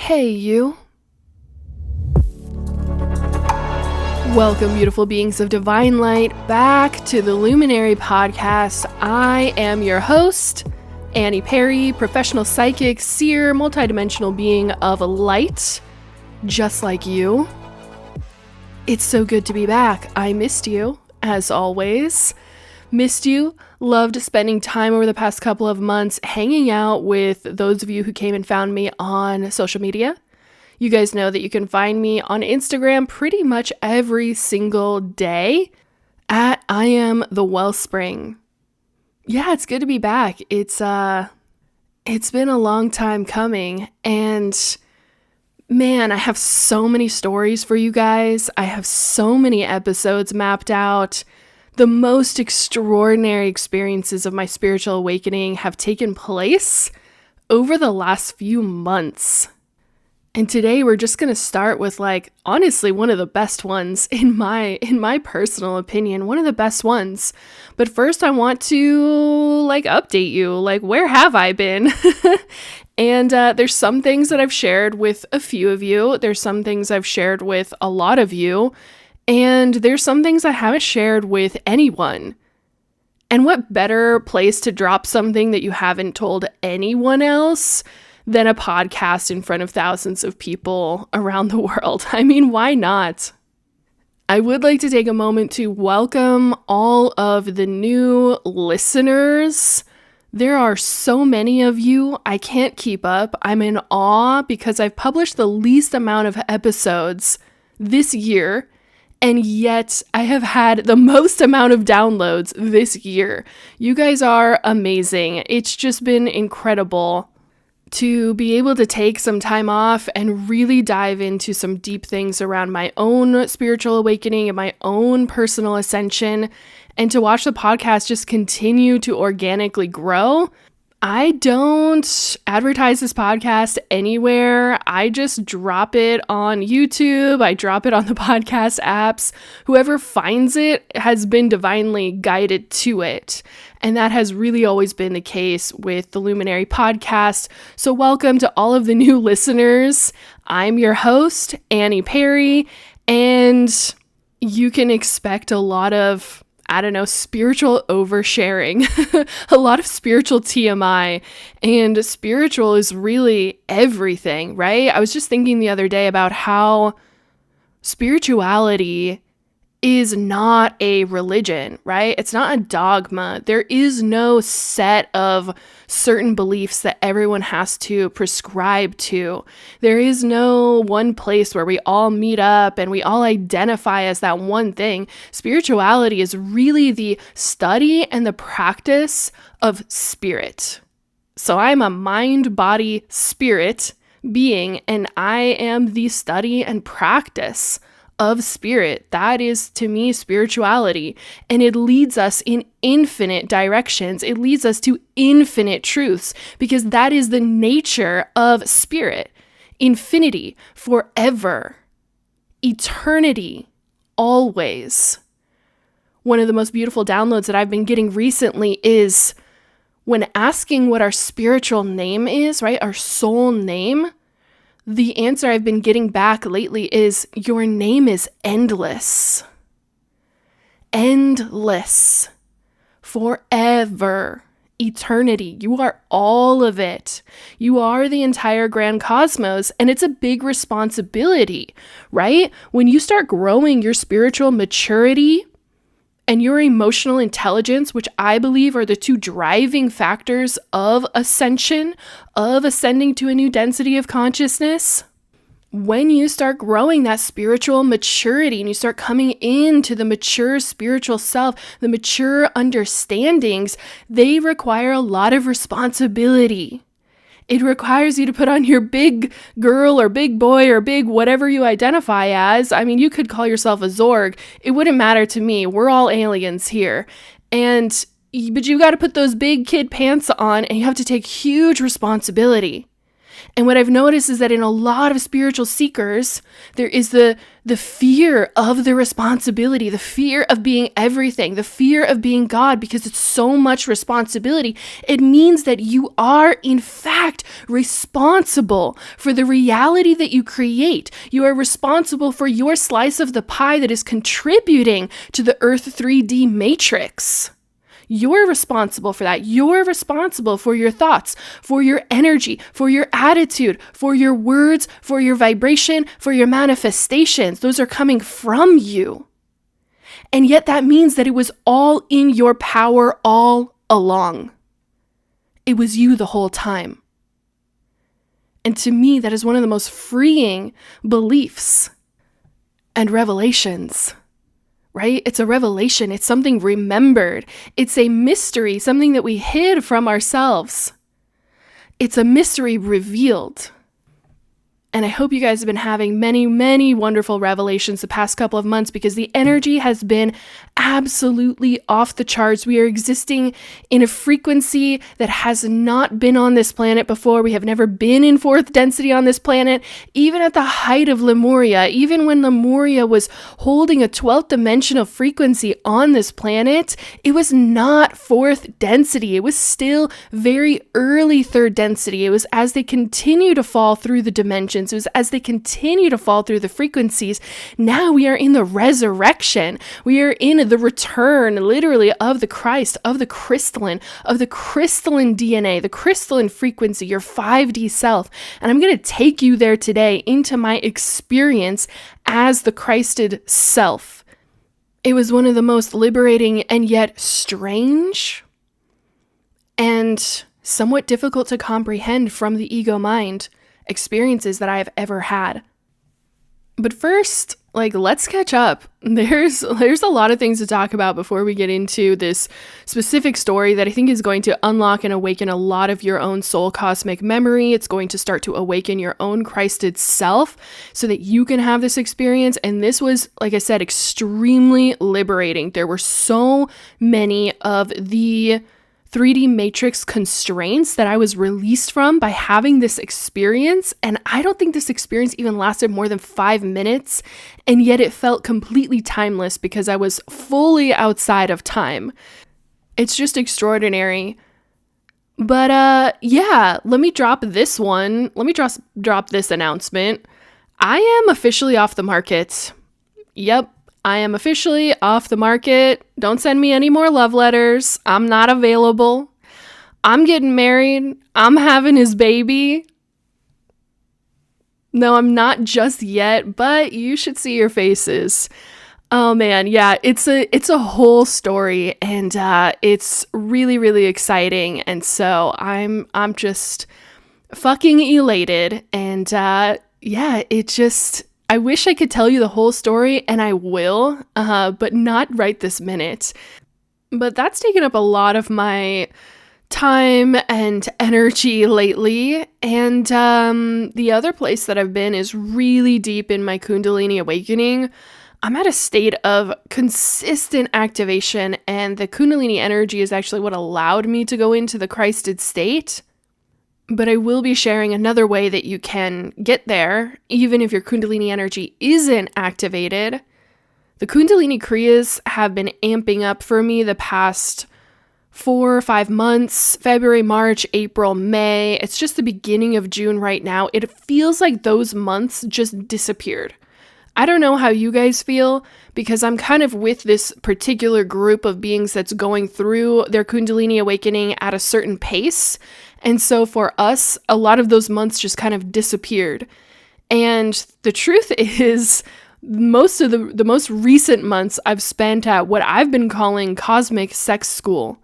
Hey, you. Welcome, beautiful beings of divine light, back to the Luminary podcast. I am your host, Annie Perry, professional psychic, seer, multidimensional being of light, just like you. It's so good to be back. I missed you, as always. Missed you. Loved spending time over the past couple of months hanging out with those of you who came and found me on social media. You guys know that you can find me on Instagram pretty much every single day at I am the Wellspring. Yeah, it's good to be back. It's been a long time coming, and man, I have so many stories for you guys. I have so many episodes mapped out. The most extraordinary experiences of my spiritual awakening have taken place over the last few months. And today we're just going to start with honestly, one of the best ones in my personal opinion, one of the best ones. But first I want to update you, where have I been? And there's some things that I've shared with a few of you. There's some things I've shared with a lot of you. And there's some things I haven't shared with anyone. And what better place to drop something that you haven't told anyone else than a podcast in front of thousands of people around the world? I mean, why not? I would like to take a moment to welcome all of the new listeners. There are so many of you, I can't keep up. I'm in awe because I've published the least amount of episodes this year, and yet I have had the most amount of downloads this year. You guys are amazing. It's just been incredible to be able to take some time off and really dive into some deep things around my own spiritual awakening and my own personal ascension, and to watch the podcast just continue to organically grow. I don't advertise this podcast anywhere. I just drop it on YouTube. I drop it on the podcast apps. Whoever finds it has been divinely guided to it. And that has really always been the case with the Luminary podcast. So welcome to all of the new listeners. I'm your host, Annie Perry, and you can expect a lot of spiritual oversharing, a lot of spiritual TMI, and spiritual is really everything, right? I was just thinking the other day about how spirituality is not a religion, right? It's not a dogma. There is no set of certain beliefs that everyone has to prescribe to. There is no one place where we all meet up and we all identify as that one thing. Spirituality is really the study and the practice of spirit. So I'm a mind, body, spirit being, and I am the study and practice of spirit. That is, to me, spirituality. And it leads us in infinite directions. It leads us to infinite truths, because that is the nature of spirit. Infinity, forever, eternity, always. One of the most beautiful downloads that I've been getting recently is when asking what our spiritual name is, right? Our soul name. The answer I've been getting back lately is, your name is endless. Endless. Forever. Eternity. You are all of it. You are the entire grand cosmos, and it's a big responsibility, right? When you start growing your spiritual maturity and your emotional intelligence, which I believe are the two driving factors of ascension, of ascending to a new density of consciousness, when you start growing that spiritual maturity and you start coming into the mature spiritual self, the mature understandings, they require a lot of responsibility. It requires you to put on your big girl or big boy or big whatever you identify as. I mean, you could call yourself a Zorg. It wouldn't matter to me. We're all aliens here. But you got to put those big kid pants on, and you have to take huge responsibility. And what I've noticed is that in a lot of spiritual seekers, there is the fear of the responsibility, the fear of being everything, the fear of being God, because it's so much responsibility. It means that you are, in fact, responsible for the reality that you create. You are responsible for your slice of the pie that is contributing to the Earth 3D matrix. You're responsible for that. You're responsible for your thoughts, for your energy, for your attitude, for your words, for your vibration, for your manifestations. Those are coming from you. And yet that means that it was all in your power all along. It was you the whole time. And to me, that is one of the most freeing beliefs and revelations. Right? It's a revelation. It's something remembered. It's a mystery, something that we hid from ourselves. It's a mystery revealed. And I hope you guys have been having many, many wonderful revelations the past couple of months, because the energy has been absolutely off the charts. We are existing in a frequency that has not been on this planet before. We have never been in fourth density on this planet. Even at the height of Lemuria, even when Lemuria was holding a 12th dimensional frequency on this planet, it was not fourth density. It was still very early third density. It was as they continue to fall through the dimensions. It was as they continue to fall through the frequencies. Now we are in the resurrection. We are in the return, literally, of the Christ, of the crystalline DNA, the crystalline frequency, your 5D self. And I'm going to take you there today into my experience as the Christed self. It was one of the most liberating and yet strange and somewhat difficult to comprehend from the ego mind experiences that I have ever had. But first, let's catch up. There's a lot of things to talk about before we get into this specific story that I think is going to unlock and awaken a lot of your own soul cosmic memory. It's going to start to awaken your own Christed self so that you can have this experience. And this was, like I said, extremely liberating. There were so many of the 3D matrix constraints that I was released from by having this experience. And I don't think this experience even lasted more than 5 minutes. And yet it felt completely timeless because I was fully outside of time. It's just extraordinary. But yeah, let me drop this one. Let me drop this announcement. I am officially off the market. Yep. I am officially off the market. Don't send me any more love letters. I'm not available. I'm getting married. I'm having his baby. No, I'm not just yet, but you should see your faces. Oh man, yeah, it's a whole story, and it's really, really exciting. And so I'm just fucking elated, and yeah, I wish I could tell you the whole story, and I will, but not right this minute. But that's taken up a lot of my time and energy lately. And the other place that I've been is really deep in my Kundalini Awakening. I'm at a state of consistent activation, and the Kundalini energy is actually what allowed me to go into the Christed state. But I will be sharing another way that you can get there, even if your Kundalini energy isn't activated. The Kundalini Kriyas have been amping up for me the past 4 or 5 months, February, March, April, May. It's just the beginning of June right now. It feels like those months just disappeared. I don't know how you guys feel, because I'm kind of with this particular group of beings that's going through their Kundalini awakening at a certain pace. And so for us, a lot of those months just kind of disappeared. And the truth is, most of the most recent months I've spent at what I've been calling cosmic sex school,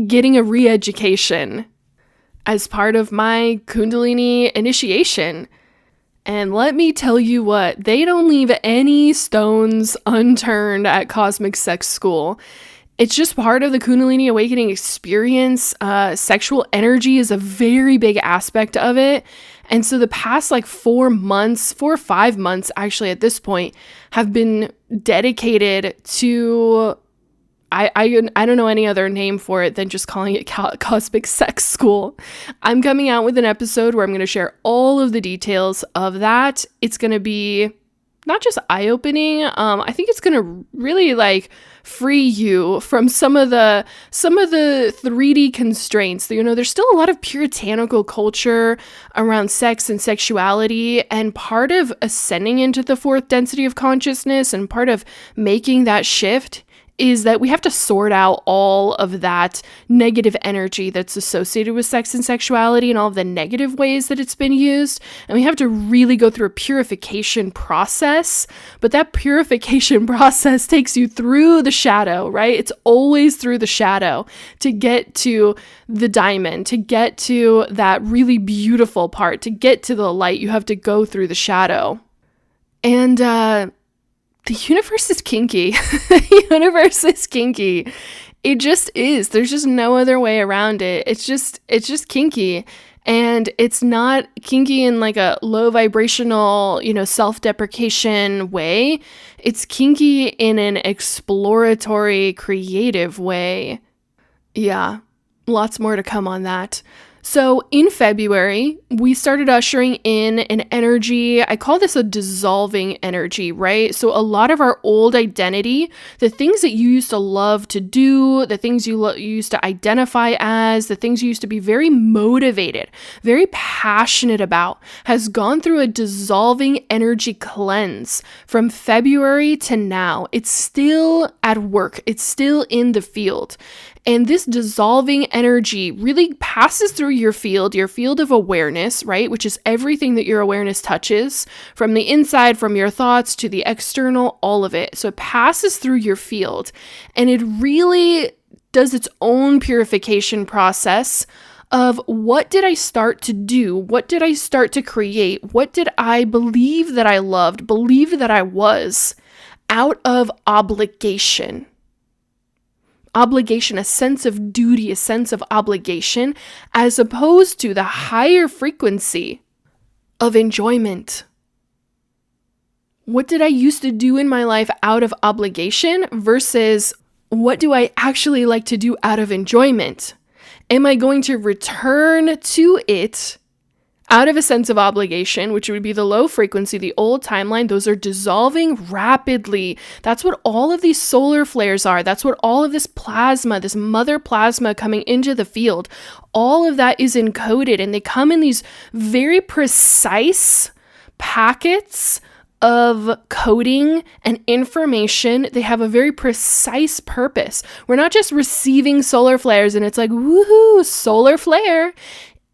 getting a re-education as part of my Kundalini initiation. And let me tell you what, they don't leave any stones unturned at Cosmic Sex School. It's just part of the Kundalini Awakening experience. Sexual energy is a very big aspect of it. And so the past 4 or 5 months, actually at this point, have been dedicated to I don't know any other name for it than just calling it cosmic sex school. I'm coming out with an episode where I'm going to share all of the details of that. It's going to be not just eye-opening. I think it's going to really like free you from some of the 3D constraints. You know, there's still a lot of puritanical culture around sex and sexuality, and part of ascending into the fourth density of consciousness and part of making that shift is that we have to sort out all of that negative energy that's associated with sex and sexuality and all of the negative ways that it's been used. And we have to really go through a purification process. But that purification process takes you through the shadow, right? It's always through the shadow to get to the diamond, to get to that really beautiful part, to get to the light. You have to go through the shadow. And, the universe is kinky. The universe is kinky. It just is. There's just no other way around it. It's just kinky. And it's not kinky in like a low vibrational, self-deprecation way. It's kinky in an exploratory, creative way. Yeah, lots more to come on that. So in February, we started ushering in an energy, I call this a dissolving energy, right? So a lot of our old identity, the things that you used to love to do, the things you used to identify as, the things you used to be very motivated, very passionate about, has gone through a dissolving energy cleanse from February to now. It's still at work. It's still in the field. And this dissolving energy really passes through your field of awareness, right? Which is everything that your awareness touches, from the inside, from your thoughts to the external, all of it. So it passes through your field, and it really does its own purification process of what did I start to do? What did I start to create? What did I believe that I loved, believe that I was, out of obligation? Obligation, a sense of duty, a sense of obligation, as opposed to the higher frequency of enjoyment. What did I used to do in my life out of obligation versus what do I actually like to do out of enjoyment? Am I going to return to it out of a sense of obligation, which would be the low frequency, the old timeline? Those are dissolving rapidly. That's what all of these solar flares are. That's what all of this plasma, this mother plasma coming into the field, all of that is encoded, and they come in these very precise packets of coding and information. They have a very precise purpose. We're not just receiving solar flares and it's like, woohoo, solar flare.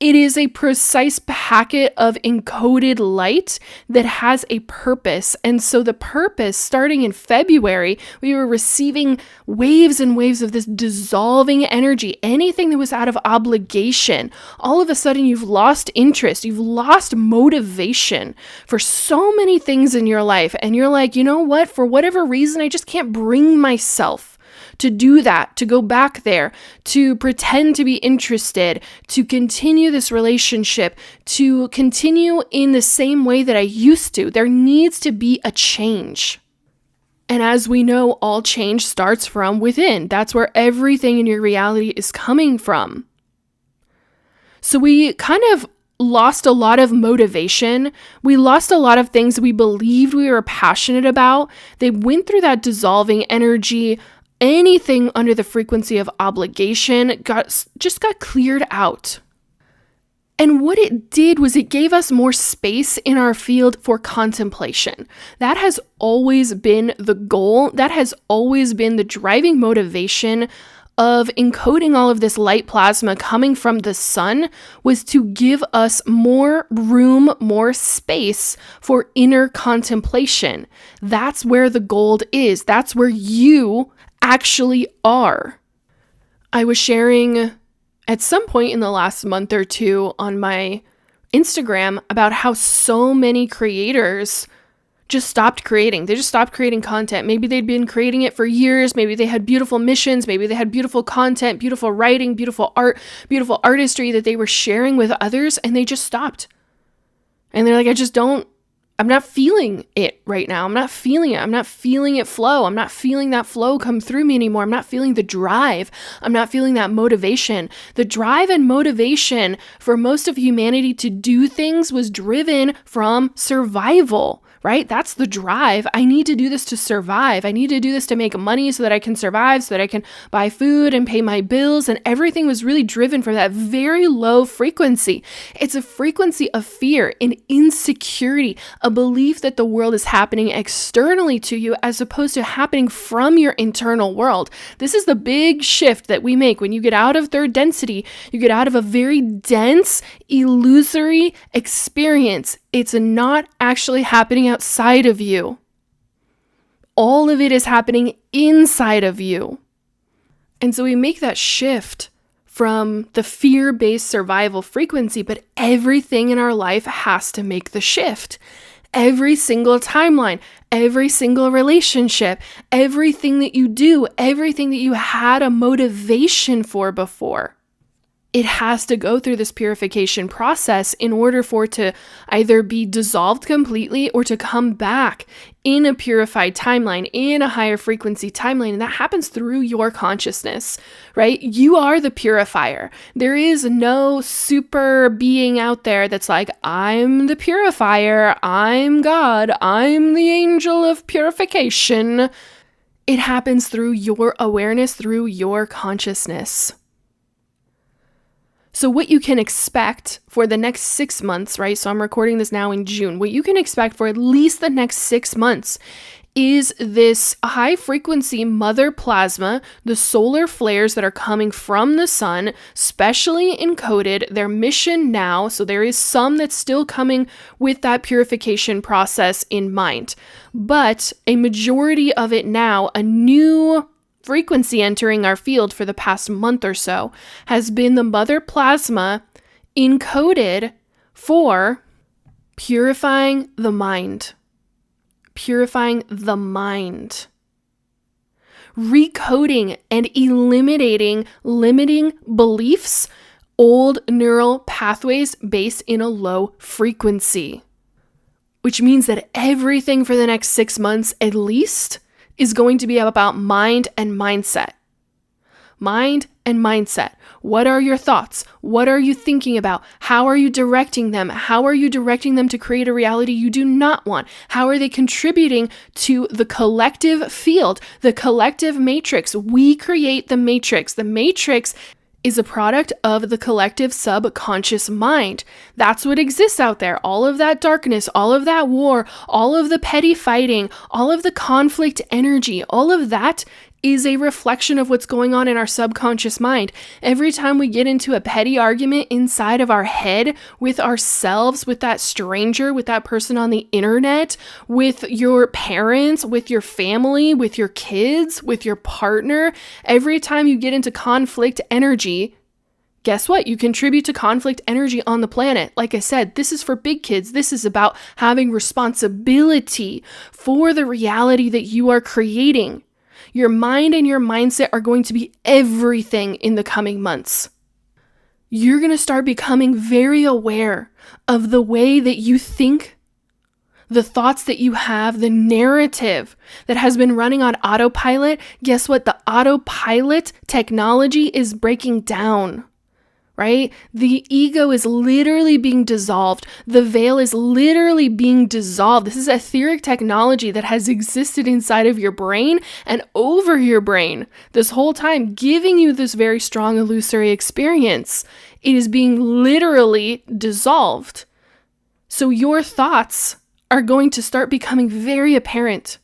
It is a precise packet of encoded light that has a purpose. And so the purpose, starting in February, we were receiving waves and waves of this dissolving energy. Anything that was out of obligation, all of a sudden you've lost interest, you've lost motivation for so many things in your life. And you're like, you know what? For whatever reason, I just can't bring myself to do that, to go back there, to pretend to be interested, to continue this relationship, to continue in the same way that I used to. There needs to be a change. And as we know, all change starts from within. That's where everything in your reality is coming from. So we kind of lost a lot of motivation. We lost a lot of things that we believed we were passionate about. They went through that dissolving energy. Anything under the frequency of obligation got cleared out. And what it did was it gave us more space in our field for contemplation. That has always been the goal. That has always been the driving motivation of encoding all of this light plasma coming from the sun, was to give us more room, more space for inner contemplation. That's where the gold is. That's where you actually are. I was sharing at some point in the last month or two on my Instagram about how so many creators just stopped creating. They just stopped creating content. Maybe they'd been creating it for years. Maybe they had beautiful missions. Maybe they had beautiful content, beautiful writing, beautiful art, beautiful artistry that they were sharing with others, and they just stopped. And they're like, I'm not feeling it right now. I'm not feeling it. I'm not feeling it flow. I'm not feeling that flow come through me anymore. I'm not feeling the drive. I'm not feeling that motivation. The drive and motivation for most of humanity to do things was driven from survival, right? That's the drive. I need to do this to survive. I need to do this to make money so that I can survive, so that I can buy food and pay my bills. And everything was really driven from that very low frequency. It's a frequency of fear and insecurity, a belief that the world is happening externally to you as opposed to happening from your internal world. This is the big shift that we make when you get out of third density. You get out of a very dense, illusory experience. It's not actually happening outside of you. All of it is happening inside of you. And so we make that shift from the fear-based survival frequency, but everything in our life has to make the shift. Every single timeline, every single relationship, everything that you do, everything that you had a motivation for before. It has to go through this purification process in order for it to either be dissolved completely or to come back in a purified timeline, in a higher frequency timeline. And that happens through your consciousness, right? You are the purifier. There is no super being out there that's like, I'm the purifier, I'm God, I'm the angel of purification. It happens through your awareness, through your consciousness. So what you can expect for the next 6 months, right? So I'm recording this now in June. What you can expect for at least the next 6 months is this high frequency mother plasma, the solar flares that are coming from the sun, specially encoded, their mission now. So there is some that's still coming with that purification process in mind, but a majority of it now, a new frequency entering our field for the past month or so, has been the mother plasma encoded for purifying the mind. Purifying the mind. Recoding and eliminating limiting beliefs, old neural pathways based in a low frequency. Which means that everything for the next 6 months at least is going to be about mind and mindset. Mind and mindset. What are your thoughts? What are you thinking about? How are you directing them? How are you directing them to create a reality you do not want? How are they contributing to the collective field, the collective matrix? We create the matrix. The matrix is a product of the collective subconscious mind. That's what exists out there. All of that darkness, all of that war, all of the petty fighting, all of the conflict energy, all of that is a reflection of what's going on in our subconscious mind. Every time we get into a petty argument inside of our head with ourselves, with that stranger, with that person on the internet, with your parents, with your family, with your kids, with your partner, every time you get into conflict energy, guess what? You contribute to conflict energy on the planet. Like I said, this is for big kids. This is about having responsibility for the reality that you are creating. Your mind and your mindset are going to be everything in the coming months. You're going to start becoming very aware of the way that you think, the thoughts that you have, the narrative that has been running on autopilot. Guess what? The autopilot technology is breaking down. Right? The ego is literally being dissolved. The veil is literally being dissolved. This is etheric technology that has existed inside of your brain and over your brain this whole time, giving you this very strong illusory experience. It is being literally dissolved. So your thoughts are going to start becoming very apparent.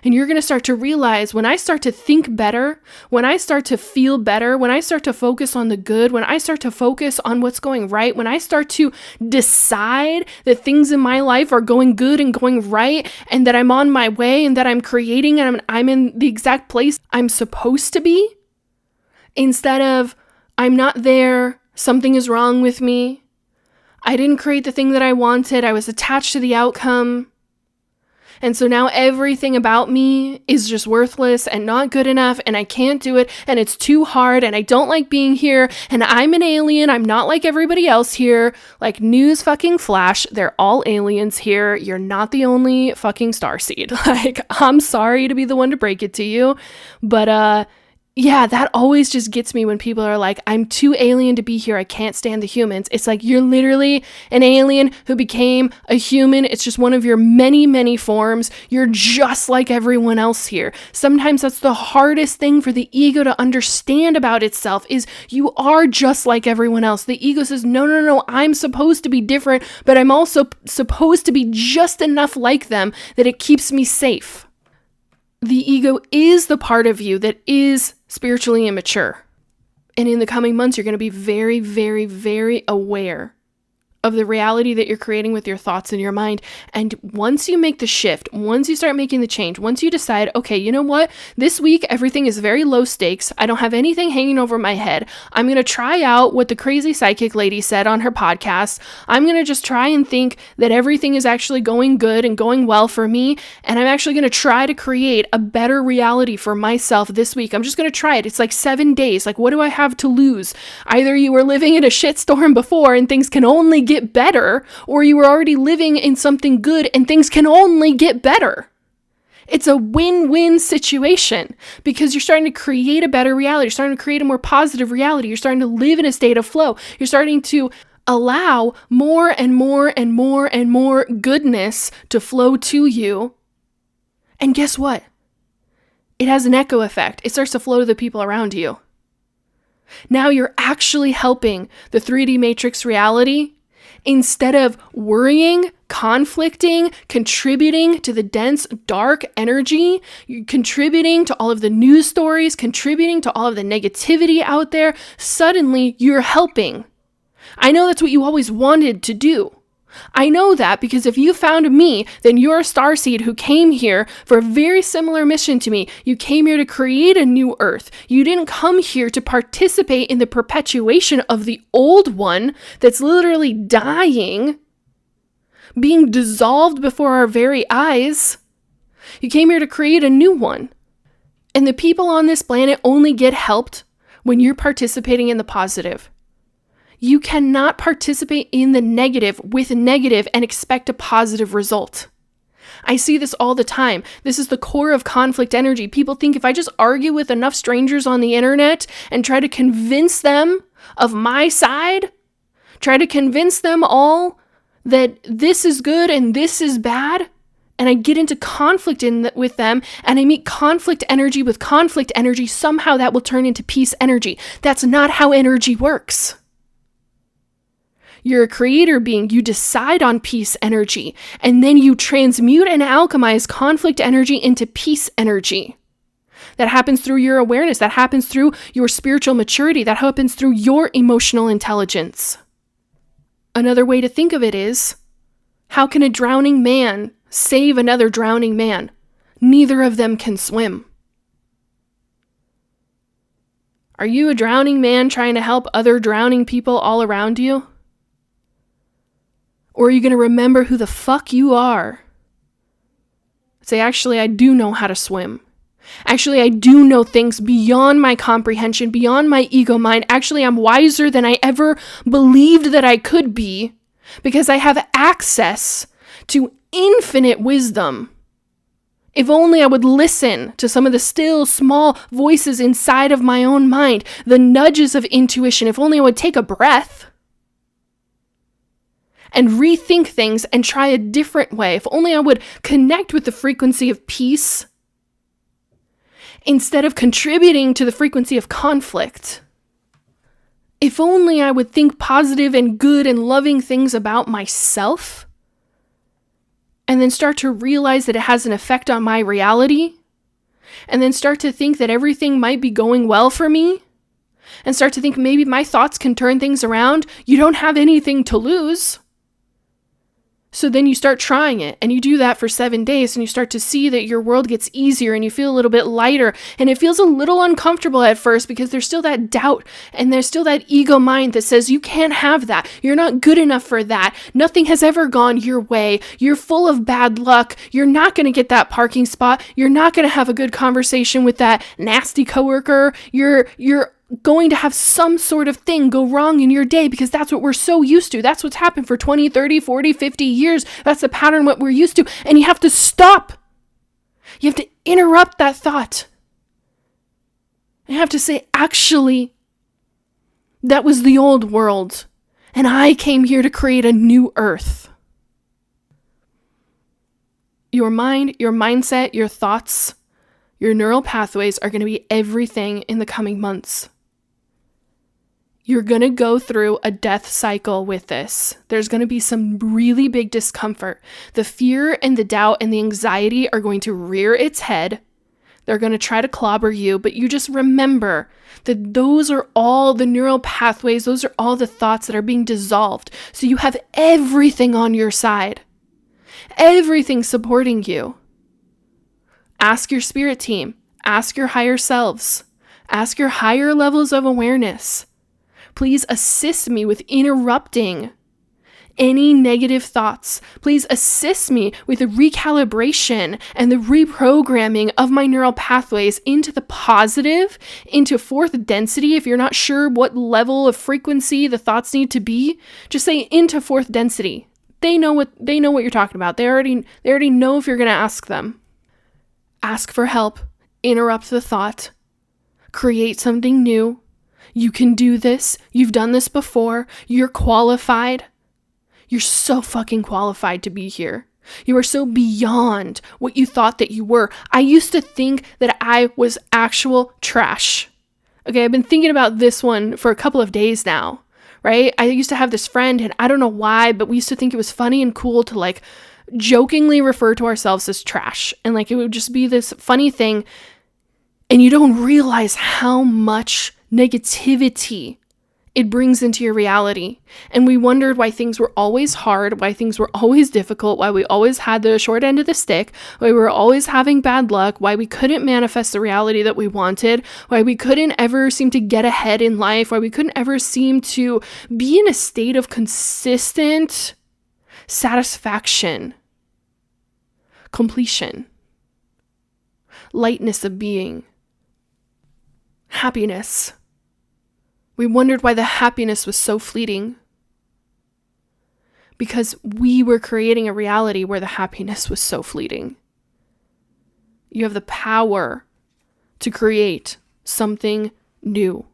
And you're going to start to realize, when I start to think better, when I start to feel better, when I start to focus on the good, when I start to focus on what's going right, when I start to decide that things in my life are going good and going right, and that I'm on my way, and that I'm creating, and I'm in the exact place I'm supposed to be, instead of I'm not there, something is wrong with me, I didn't create the thing that I wanted, I was attached to the outcome. And so now everything about me is just worthless and not good enough, and I can't do it, and it's too hard, and I don't like being here, and I'm an alien, I'm not like everybody else here. Like, news fucking flash, they're all aliens here. You're not the only fucking starseed. Like, I'm sorry to be the one to break it to you, but yeah, that always just gets me when people are like, I'm too alien to be here, I can't stand the humans. It's like, you're literally an alien who became a human. It's just one of your many, many forms. You're just like everyone else here. Sometimes that's the hardest thing for the ego to understand about itself, is you are just like everyone else. The ego says, no, I'm supposed to be different, but I'm also supposed to be just enough like them that it keeps me safe. The ego is the part of you that is spiritually immature. And in the coming months, you're going to be very, very, very aware of the reality that you're creating with your thoughts in your mind. And once you make the shift, once you start making the change, once you decide, okay, you know what? This week, everything is very low stakes. I don't have anything hanging over my head. I'm going to try out what the crazy psychic lady said on her podcast. I'm going to just try and think that everything is actually going good and going well for me. And I'm actually going to try to create a better reality for myself this week. I'm just going to try it. It's like 7 days. Like, what do I have to lose? Either you were living in a shitstorm before and things can only get better, or you were already living in something good and things can only get better. It's a win-win situation because you're starting to create a better reality. You're starting to create a more positive reality. You're starting to live in a state of flow. You're starting to allow more and more and more and more goodness to flow to you. And guess what? It has an echo effect. It starts to flow to the people around you. Now you're actually helping the 3D matrix reality. Instead of worrying, conflicting, contributing to the dense, dark energy, contributing to all of the news stories, contributing to all of the negativity out there, suddenly you're helping. I know that's what you always wanted to do. I know that because if you found me, then you're a starseed who came here for a very similar mission to me. You came here to create a new earth. You didn't come here to participate in the perpetuation of the old one that's literally dying, being dissolved before our very eyes. You came here to create a new one. And the people on this planet only get helped when you're participating in the positive. You cannot participate in the negative with negative and expect a positive result. I see this all the time. This is the core of conflict energy. People think if I just argue with enough strangers on the internet and try to convince them of my side, try to convince them all that this is good and this is bad, and I get into conflict with them, and I meet conflict energy with conflict energy, somehow that will turn into peace energy. That's not how energy works. You're a creator being. You decide on peace energy, and then you transmute and alchemize conflict energy into peace energy. That happens through your awareness. That happens through your spiritual maturity. That happens through your emotional intelligence. Another way to think of it is, how can a drowning man save another drowning man? Neither of them can swim. Are you a drowning man trying to help other drowning people all around you? Or are you going to remember who the fuck you are? Say, actually, I do know how to swim. Actually, I do know things beyond my comprehension, beyond my ego mind. Actually, I'm wiser than I ever believed that I could be because I have access to infinite wisdom. If only I would listen to some of the still small voices inside of my own mind, the nudges of intuition. If only I would take a breath and rethink things and try a different way. If only I would connect with the frequency of peace instead of contributing to the frequency of conflict. If only I would think positive and good and loving things about myself and then start to realize that it has an effect on my reality, and then start to think that everything might be going well for me, and start to think maybe my thoughts can turn things around. You don't have anything to lose. So then you start trying it and you do that for 7 days and you start to see that your world gets easier and you feel a little bit lighter, and it feels a little uncomfortable at first because there's still that doubt and there's still that ego mind that says you can't have that. You're not good enough for that. Nothing has ever gone your way. You're full of bad luck. You're not going to get that parking spot. You're not going to have a good conversation with that nasty coworker. You're going to have some sort of thing go wrong in your day because that's what we're so used to. That's what's happened for 20, 30, 40, 50 years. That's the pattern what we're used to. And you have to stop. You have to interrupt that thought. You have to say, actually, that was the old world. And I came here to create a new earth. Your mind, your mindset, your thoughts, your neural pathways are going to be everything in the coming months. You're going to go through a death cycle with this. There's going to be some really big discomfort. The fear and the doubt and the anxiety are going to rear its head. They're going to try to clobber you, but you just remember that those are all the neural pathways. Those are all the thoughts that are being dissolved. So you have everything on your side, everything supporting you. Ask your spirit team, ask your higher selves, ask your higher levels of awareness. Please assist me with interrupting any negative thoughts. Please assist me with the recalibration and the reprogramming of my neural pathways into the positive, into fourth density. If you're not sure what level of frequency the thoughts need to be, just say into fourth density. They know what you're talking about. They already know if you're going to ask them. Ask for help, interrupt the thought, create something new. You can do this. You've done this before. You're qualified. You're so fucking qualified to be here. You are so beyond what you thought that you were. I used to think that I was actual trash. Okay, I've been thinking about this one for a couple of days now, right? I used to have this friend, and I don't know why, but we used to think it was funny and cool to like jokingly refer to ourselves as trash. And like it would just be this funny thing. And you don't realize how much negativity it brings into your reality. And we wondered why things were always hard, why things were always difficult, why we always had the short end of the stick, why we were always having bad luck, why we couldn't manifest the reality that we wanted, why we couldn't ever seem to get ahead in life, why we couldn't ever seem to be in a state of consistent satisfaction, completion, lightness of being, happiness. We wondered why the happiness was so fleeting. Because we were creating a reality where the happiness was so fleeting. You have the power to create something new.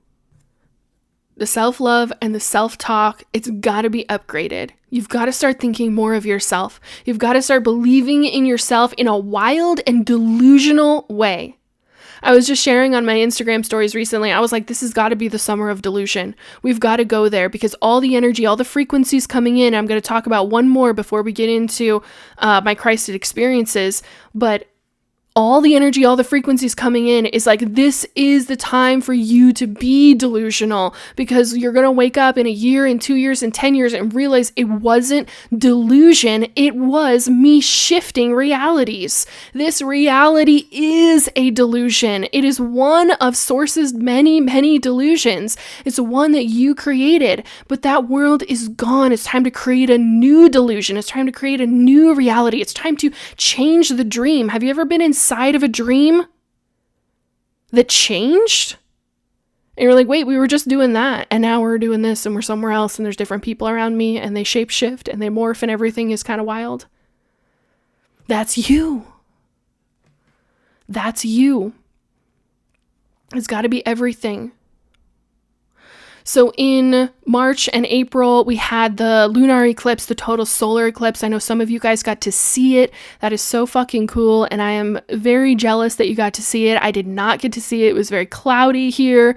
The self-love and the self-talk, it's got to be upgraded. You've got to start thinking more of yourself. You've got to start believing in yourself in a wild and delusional way. I was just sharing on my Instagram stories recently. I was like, this has got to be the summer of delusion. We've got to go there because all the energy, all the frequencies coming in, I'm going to talk about one more before we get into my Christed experiences, but all the energy, all the frequencies coming in is like, this is the time for you to be delusional, because you're going to wake up in a year, in 2 years, in 10 years and realize it wasn't delusion. It was me shifting realities. This reality is a delusion. It is one of Source's many, many delusions. It's one that you created, but that world is gone. It's time to create a new delusion. It's time to create a new reality. It's time to change the dream. Have you ever been inside of a dream that changed? And you're like, wait, we were just doing that, and now we're doing this, and we're somewhere else, and there's different people around me, and they shape shift, and they morph, and everything is kind of wild. That's you. That's you. It's got to be everything. So in March and April, we had the lunar eclipse, the total solar eclipse. I know some of you guys got to see it. That is so fucking cool. And I am very jealous that you got to see it. I did not get to see it. It was very cloudy here.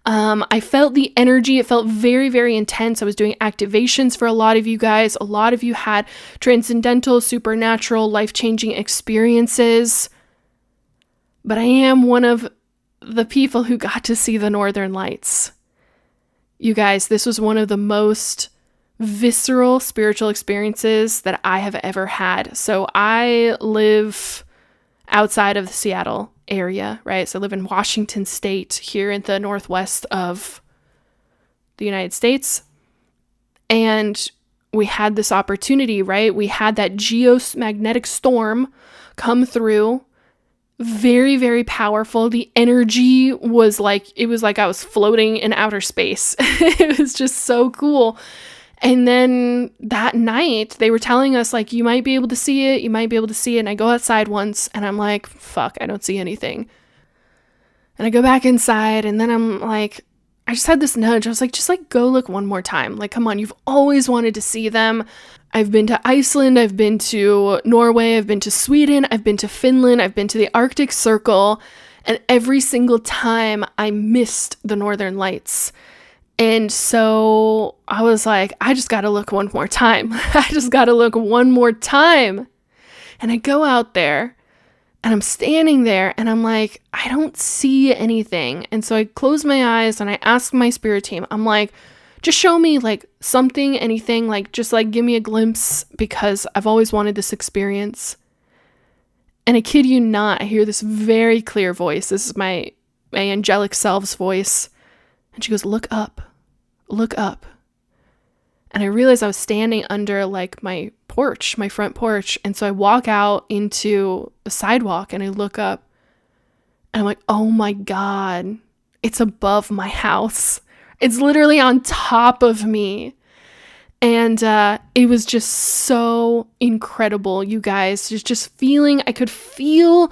I felt the energy. It felt very, very intense. I was doing activations for a lot of you guys. A lot of you had transcendental, supernatural, life-changing experiences. But I am one of the people who got to see the Northern Lights. You guys, this was one of the most visceral spiritual experiences that I have ever had. So I live outside of the Seattle area, right? So I live in Washington State, here in the northwest of the United States. And we had this opportunity, right? We had that geomagnetic storm come through. Very, very powerful. The energy was like, it was like I was floating in outer space. It was just so cool. And then that night they were telling us like, you might be able to see it. You might be able to see it. And I go outside once and I'm like, fuck, I don't see anything. And I go back inside and then I'm like, I just had this nudge. I was like, just like go look one more time. Like, come on, you've always wanted to see them. I've been to Iceland, I've been to Norway, I've been to Sweden, I've been to Finland, I've been to the Arctic Circle, and every single time I missed the Northern Lights. And so I was like, I just got to look one more time. I just got to look one more time. And I go out there and I'm standing there and I'm like, I don't see anything. And so I close my eyes and I ask my spirit team, I'm like, just show me like something, anything, like just like give me a glimpse because I've always wanted this experience. And I kid you not, I hear this very clear voice. This is my angelic self's voice. And she goes, look up, look up. And I realized I was standing under like my porch, my front porch. And so I walk out into the sidewalk and I look up and I'm like, oh my God, it's above my house. It's literally on top of me. And it was just so incredible, you guys. Just feeling, I could feel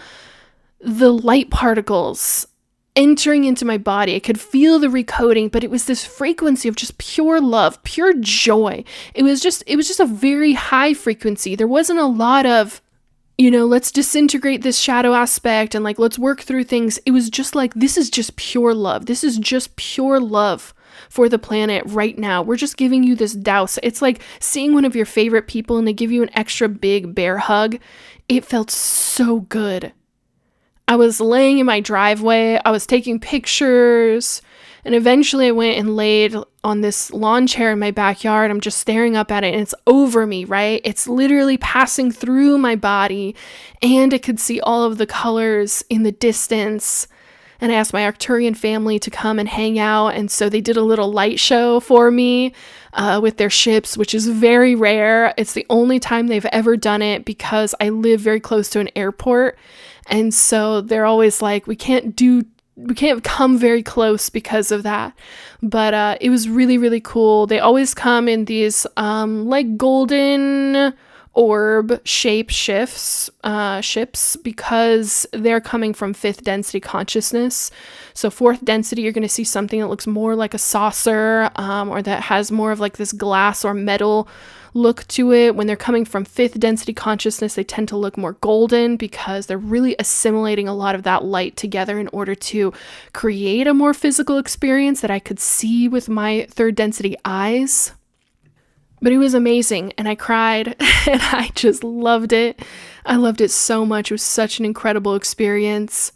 the light particles entering into my body. I could feel the recoding, but it was this frequency of just pure love, pure joy. It was just a very high frequency. There wasn't a lot of, let's disintegrate this shadow aspect and like, let's work through things. It was just like, this is just pure love. This is just pure love for the planet right now. We're just giving you this douse. It's like seeing one of your favorite people and they give you an extra big bear hug. It felt so good. I was laying in my driveway. I was taking pictures. And eventually I went and laid on this lawn chair in my backyard. I'm just staring up at it and it's over me, right? It's literally passing through my body and I could see all of the colors in the distance. And I asked my Arcturian family to come and hang out. And so they did a little light show for me with their ships, which is very rare. It's the only time they've ever done it because I live very close to an airport. And so they're always like, we can't come very close because of that. But it was really, really cool. They always come in these like golden orb shape ships because they're coming from 5th density consciousness. So 4th density, you're going to see something that looks more like a saucer or that has more of like this glass or metal look to it. When they're coming from 5th density consciousness, they tend to look more golden because they're really assimilating a lot of that light together in order to create a more physical experience that I could see with my 3rd density eyes. But it was amazing and I cried and I just loved it. I loved it so much. It was such an incredible experience.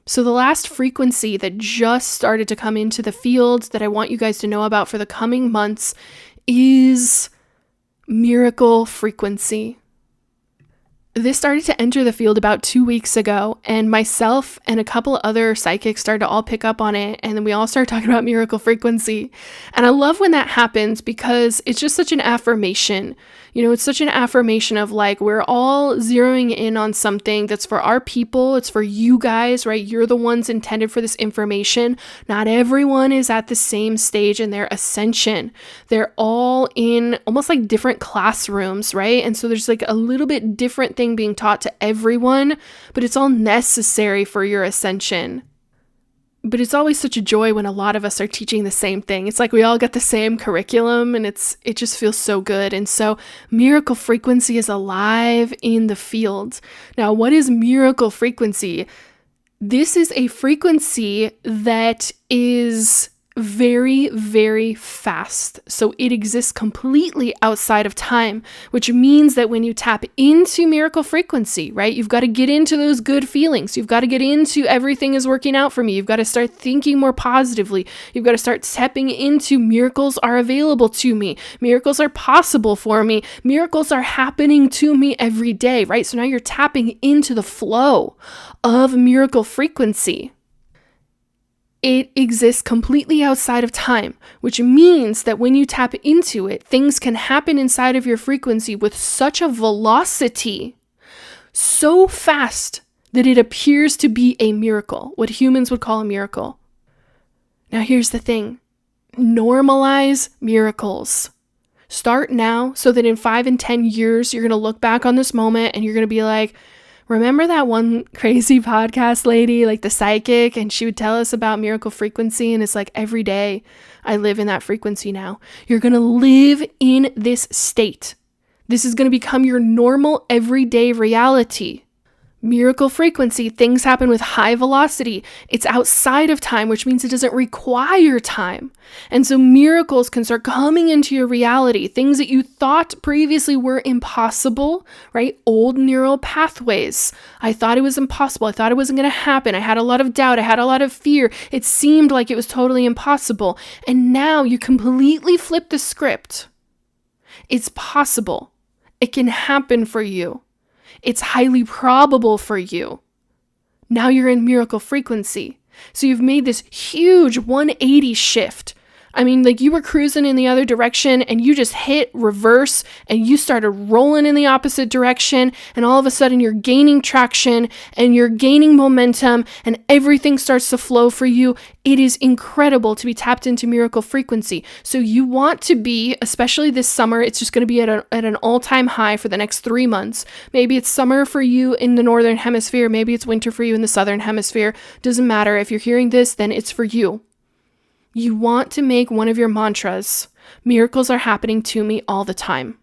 So the last frequency that just started to come into the field that I want you guys to know about for the coming months is miracle frequency. This started to enter the field about 2 weeks ago, and myself and a couple other psychics started to all pick up on it, and then we all started talking about miracle frequency. And I love when that happens because it's just such an affirmation. It's such an affirmation of like, we're all zeroing in on something that's for our people. It's for you guys, right? You're the ones intended for this information. Not everyone is at the same stage in their ascension. They're all in almost like different classrooms, right? And so there's like a little bit different thing being taught to everyone, but it's all necessary for your ascension. But it's always such a joy when a lot of us are teaching the same thing. It's like we all get the same curriculum and it just feels so good. And so miracle frequency is alive in the field. Now, what is miracle frequency? This is a frequency that is very, very fast. So it exists completely outside of time, which means that when you tap into miracle frequency, right, you've got to get into those good feelings. You've got to get into everything is working out for me. You've got to start thinking more positively. You've got to start tapping into miracles are available to me. Miracles are possible for me. Miracles are happening to me every day, right? So now you're tapping into the flow of miracle frequency. It exists completely outside of time, which means that when you tap into it, things can happen inside of your frequency with such a velocity, so fast that it appears to be a miracle, what humans would call a miracle. Now, here's the thing. Normalize miracles. Start now so that in 5 and 10 years, you're going to look back on this moment and you're going to be like, remember that one crazy podcast lady, like the psychic, and she would tell us about miracle frequency, and it's like every day I live in that frequency now. You're going to live in this state. This is going to become your normal everyday reality. Miracle frequency, things happen with high velocity. It's outside of time, which means it doesn't require time. And so miracles can start coming into your reality. Things that you thought previously were impossible, right? Old neural pathways. I thought it was impossible. I thought it wasn't going to happen. I had a lot of doubt. I had a lot of fear. It seemed like it was totally impossible. And now you completely flip the script. It's possible. It can happen for you. It's highly probable for you. Now you're in miracle frequency. So you've made this huge 180 shift. I mean, like you were cruising in the other direction and you just hit reverse and you started rolling in the opposite direction, and all of a sudden you're gaining traction and you're gaining momentum and everything starts to flow for you. It is incredible to be tapped into miracle frequency. So you want to be, especially this summer, it's just going to be at an all-time high for the next 3 months. Maybe it's summer for you in the northern hemisphere. Maybe it's winter for you in the southern hemisphere. Doesn't matter. If you're hearing this, then it's for you. You want to make one of your mantras, miracles are happening to me all the time.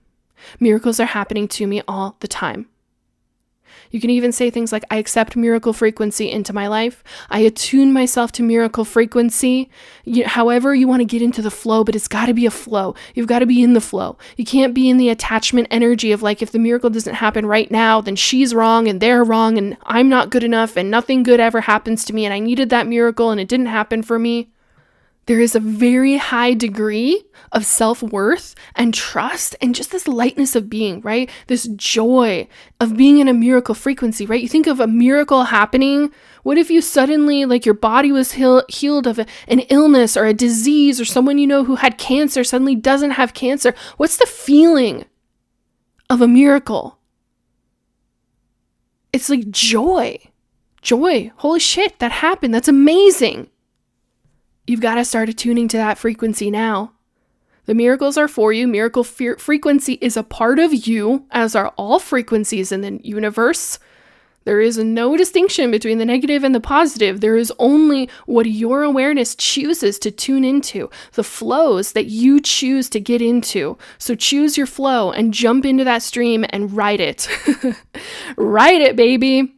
Miracles are happening to me all the time. You can even say things like, I accept miracle frequency into my life. I attune myself to miracle frequency. However you want to get into the flow, but it's got to be a flow. You've got to be in the flow. You can't be in the attachment energy of like, if the miracle doesn't happen right now, then she's wrong and they're wrong and I'm not good enough and nothing good ever happens to me and I needed that miracle and it didn't happen for me. There is a very high degree of self-worth and trust and just this lightness of being, right? This joy of being in a miracle frequency, right? You think of a miracle happening. What if you suddenly, like your body was healed of an illness or a disease, or someone you know who had cancer suddenly doesn't have cancer? What's the feeling of a miracle? It's like joy. Joy. Holy shit, that happened. That's amazing. You've got to start attuning to that frequency now. The miracles are for you. Miracle frequency is a part of you, as are all frequencies in the universe. There is no distinction between the negative and the positive. There is only what your awareness chooses to tune into, the flows that you choose to get into. So choose your flow and jump into that stream and ride it. Ride it, baby.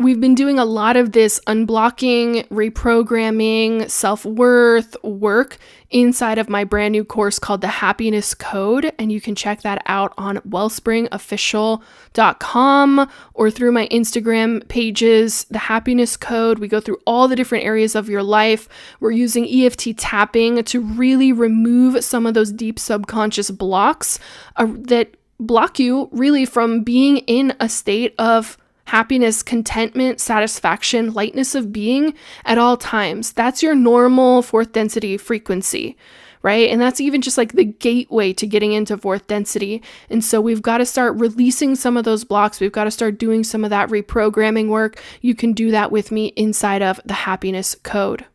We've been doing a lot of this unblocking, reprogramming, self-worth work inside of my brand new course called The Happiness Code. And you can check that out on wellspringofficial.com or through my Instagram pages, The Happiness Code. We go through all the different areas of your life. We're using EFT tapping to really remove some of those deep subconscious blocks that block you really from being in a state of happiness, contentment, satisfaction, lightness of being at all times. That's your normal fourth density frequency, right? And that's even just like the gateway to getting into fourth density. And so we've got to start releasing some of those blocks. We've got to start doing some of that reprogramming work. You can do that with me inside of the Happiness Code.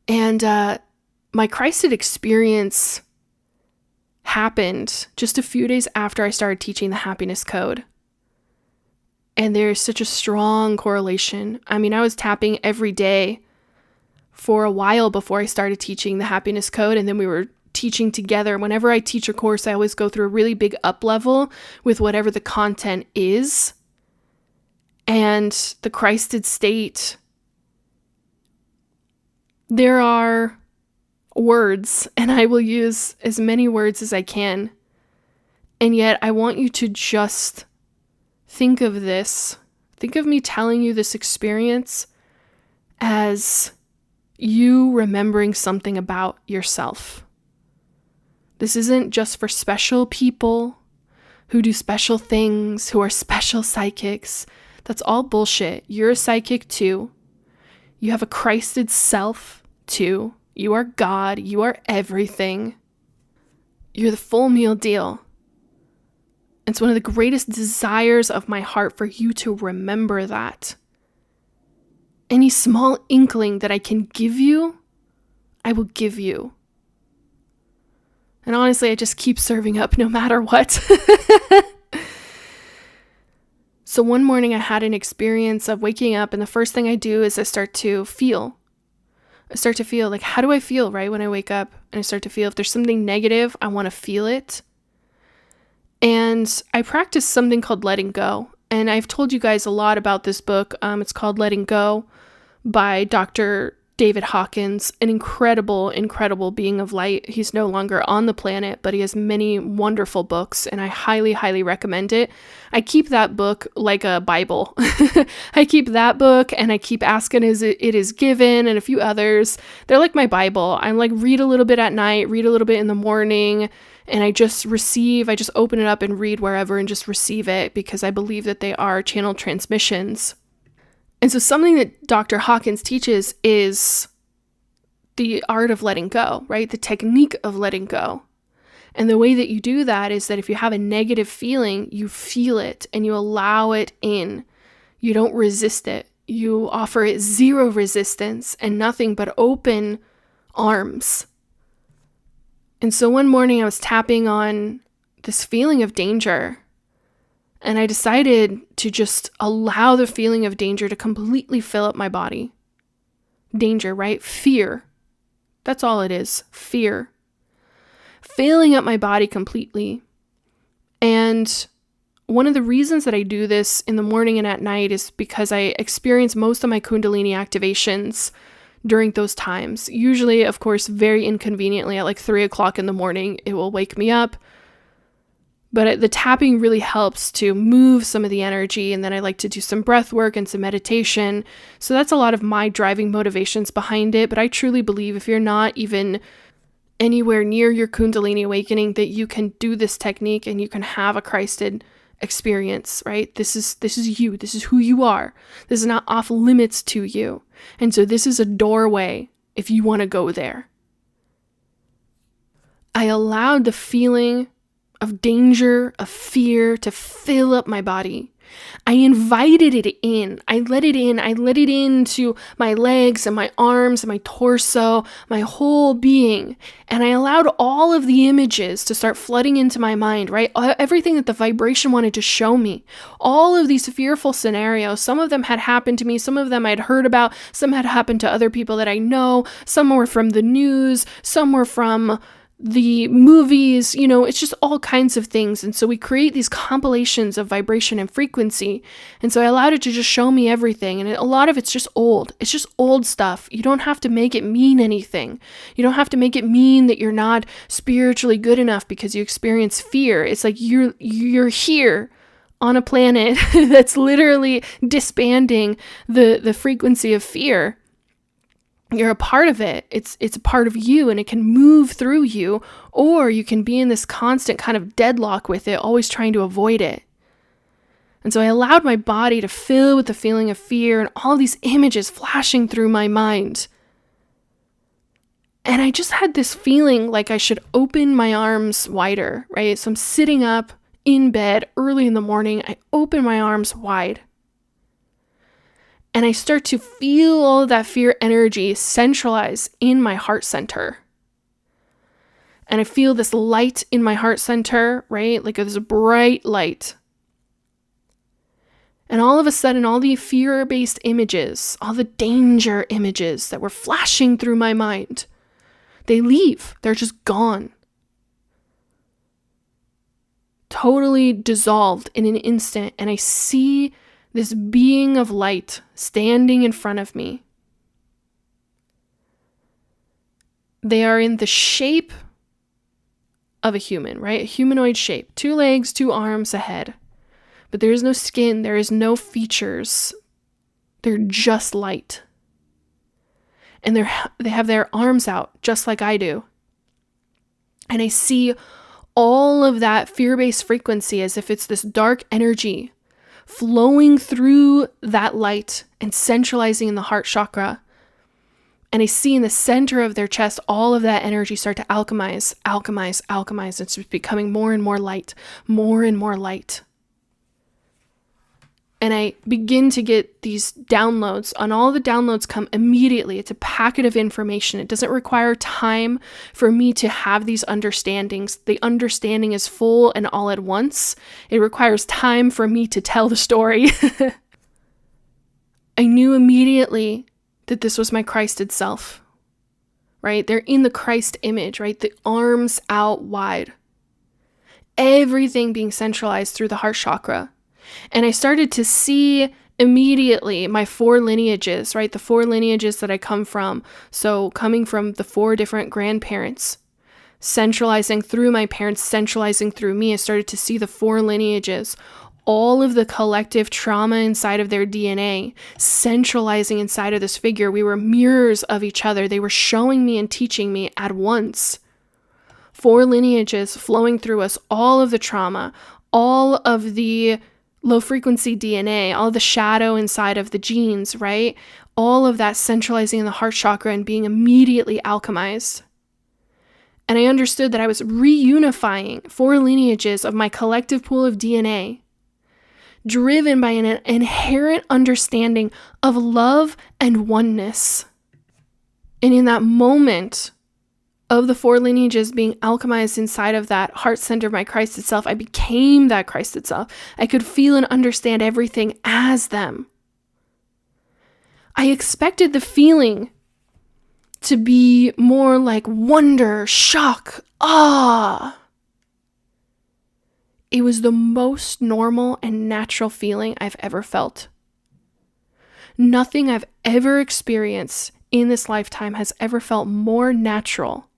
And my Christed experience happened just a few days after I started teaching the Happiness Code. And there's such a strong correlation. I mean, I was tapping every day for a while before I started teaching the Happiness Code. And then we were teaching together. Whenever I teach a course, I always go through a really big up level with whatever the content is. And the Christed state There are words, and I will use as many words as I can. And yet I want you to just think of this. Think of me telling you this experience as you remembering something about yourself. This isn't just for special people who do special things, who are special psychics. That's all bullshit. You're a psychic too. You have a Christed self too. You are God. You are everything. You're the full meal deal. It's one of the greatest desires of my heart for you to remember that. Any small inkling that I can give you, I will give you. And honestly, I just keep serving up no matter what. So one morning I had an experience of waking up, and the first thing I do is I start to feel. Like, how do I feel, right, when I wake up? And I start to feel if there's something negative, I want to feel it. And I practice something called letting go. And I've told you guys a lot about this book. It's called Letting Go by Dr. David Hawkins, an incredible, incredible being of light. He's no longer on the planet, but he has many wonderful books, and I highly, highly recommend it. I keep that book like a Bible. I keep that book, and I keep Asking As It Is Given, and a few others. They're like my Bible. I'm like, read a little bit at night, read a little bit in the morning, and I just open it up and read wherever and just receive it, because I believe that they are channel transmissions. And so something that Dr. Hawkins teaches is the art of letting go, right? The technique of letting go. And the way that you do that is that if you have a negative feeling, you feel it and you allow it in. You don't resist it. You offer it zero resistance and nothing but open arms. And so one morning I was tapping on this feeling of danger. And I decided to just allow the feeling of danger to completely fill up my body. Danger, right? Fear. That's all it is. Fear. Filling up my body completely. And one of the reasons that I do this in the morning and at night is because I experience most of my Kundalini activations during those times. Usually, of course, very inconveniently at like 3 o'clock in the morning, it will wake me up. But the tapping really helps to move some of the energy. And then I like to do some breath work and some meditation. So that's a lot of my driving motivations behind it. But I truly believe if you're not even anywhere near your Kundalini awakening, that you can do this technique and you can have a Christed experience, right? This is you. This is who you are. This is not off limits to you. And so this is a doorway if you want to go there. I allowed the feeling of danger, of fear to fill up my body. I invited it in. I let it in. I let it into my legs and my arms and my torso, my whole being. And I allowed all of the images to start flooding into my mind, right? Everything that the vibration wanted to show me. All of these fearful scenarios. Some of them had happened to me. Some of them I'd heard about. Some had happened to other people that I know. Some were from the news. Some were from the movies, it's just all kinds of things. And so we create these compilations of vibration and frequency. And so I allowed it to just show me everything. And a lot of it's just old. It's just old stuff. You don't have to make it mean anything. You don't have to make it mean that you're not spiritually good enough because you experience fear. It's like you're here on a planet that's literally disbanding the frequency of fear. You're a part of it. It's a part of you, and it can move through you, or you can be in this constant kind of deadlock with it, always trying to avoid it. And so I allowed my body to fill with the feeling of fear and all these images flashing through my mind. And I just had this feeling like I should open my arms wider, right? So I'm sitting up in bed early in the morning. I open my arms wide. And I start to feel all of that fear energy centralize in my heart center. And I feel this light in my heart center, right? Like this bright light. And all of a sudden, all the fear-based images, all the danger images that were flashing through my mind, they leave. They're just gone. Totally dissolved in an instant. And I see this being of light standing in front of me. They are in the shape of a human, right? A humanoid shape. 2 legs, 2 arms, a head. But there is no skin. There is no features. They're just light. And they have their arms out, just like I do. And I see all of that fear-based frequency as if it's this dark energy flowing through that light and centralizing in the heart chakra. And I see in the center of their chest, all of that energy start to alchemize. It's just becoming more and more light, more and more light. And I begin to get these downloads, and all the downloads come immediately. It's a packet of information. It doesn't require time for me to have these understandings. The understanding is full and all at once. It requires time for me to tell the story. I knew immediately that this was my Christed self, right? They're in the Christ image, right? The arms out wide. Everything being centralized through the heart chakra. And I started to see immediately my 4 lineages, right? The 4 lineages that I come from. So coming from the 4 different grandparents, centralizing through my parents, centralizing through me, I started to see the 4 lineages, all of the collective trauma inside of their DNA, centralizing inside of this figure. We were mirrors of each other. They were showing me and teaching me at once. 4 lineages flowing through us, all of the trauma, all of the low frequency DNA, all the shadow inside of the genes, right? All of that centralizing in the heart chakra and being immediately alchemized. And I understood that I was reunifying 4 lineages of my collective pool of DNA, driven by an inherent understanding of love and oneness. And in that moment of the 4 lineages being alchemized inside of that heart center of my Christ itself, I became that Christ itself. I could feel and understand everything as them. I expected the feeling to be more like wonder, shock, awe. It was the most normal and natural feeling I've ever felt. Nothing I've ever experienced in this lifetime has ever felt more natural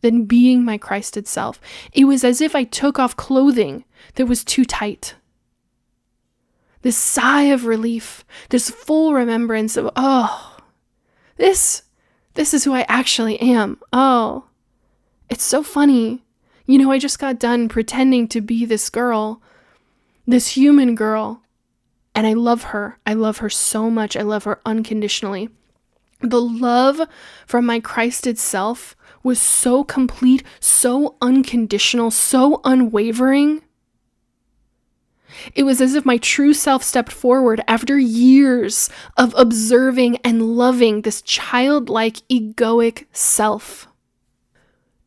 than being my Christed self. It was as if I took off clothing that was too tight. This sigh of relief, this full remembrance of, this is who I actually am. Oh, it's so funny. I just got done pretending to be this girl, this human girl, and I love her. I love her so much. I love her unconditionally. The love from my Christed self was so complete, so unconditional, so unwavering. It was as if my true self stepped forward after years of observing and loving this childlike, egoic self.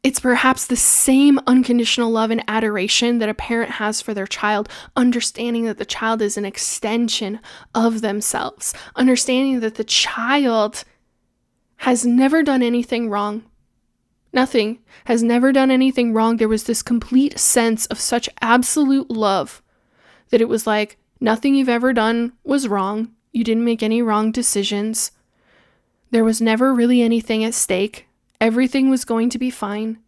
It's perhaps the same unconditional love and adoration that a parent has for their child, understanding that the child is an extension of themselves, understanding that the child has never done anything wrong. Nothing has never done anything wrong. There was this complete sense of such absolute love that it was like, nothing you've ever done was wrong. You didn't make any wrong decisions. There was never really anything at stake. Everything was going to be fine.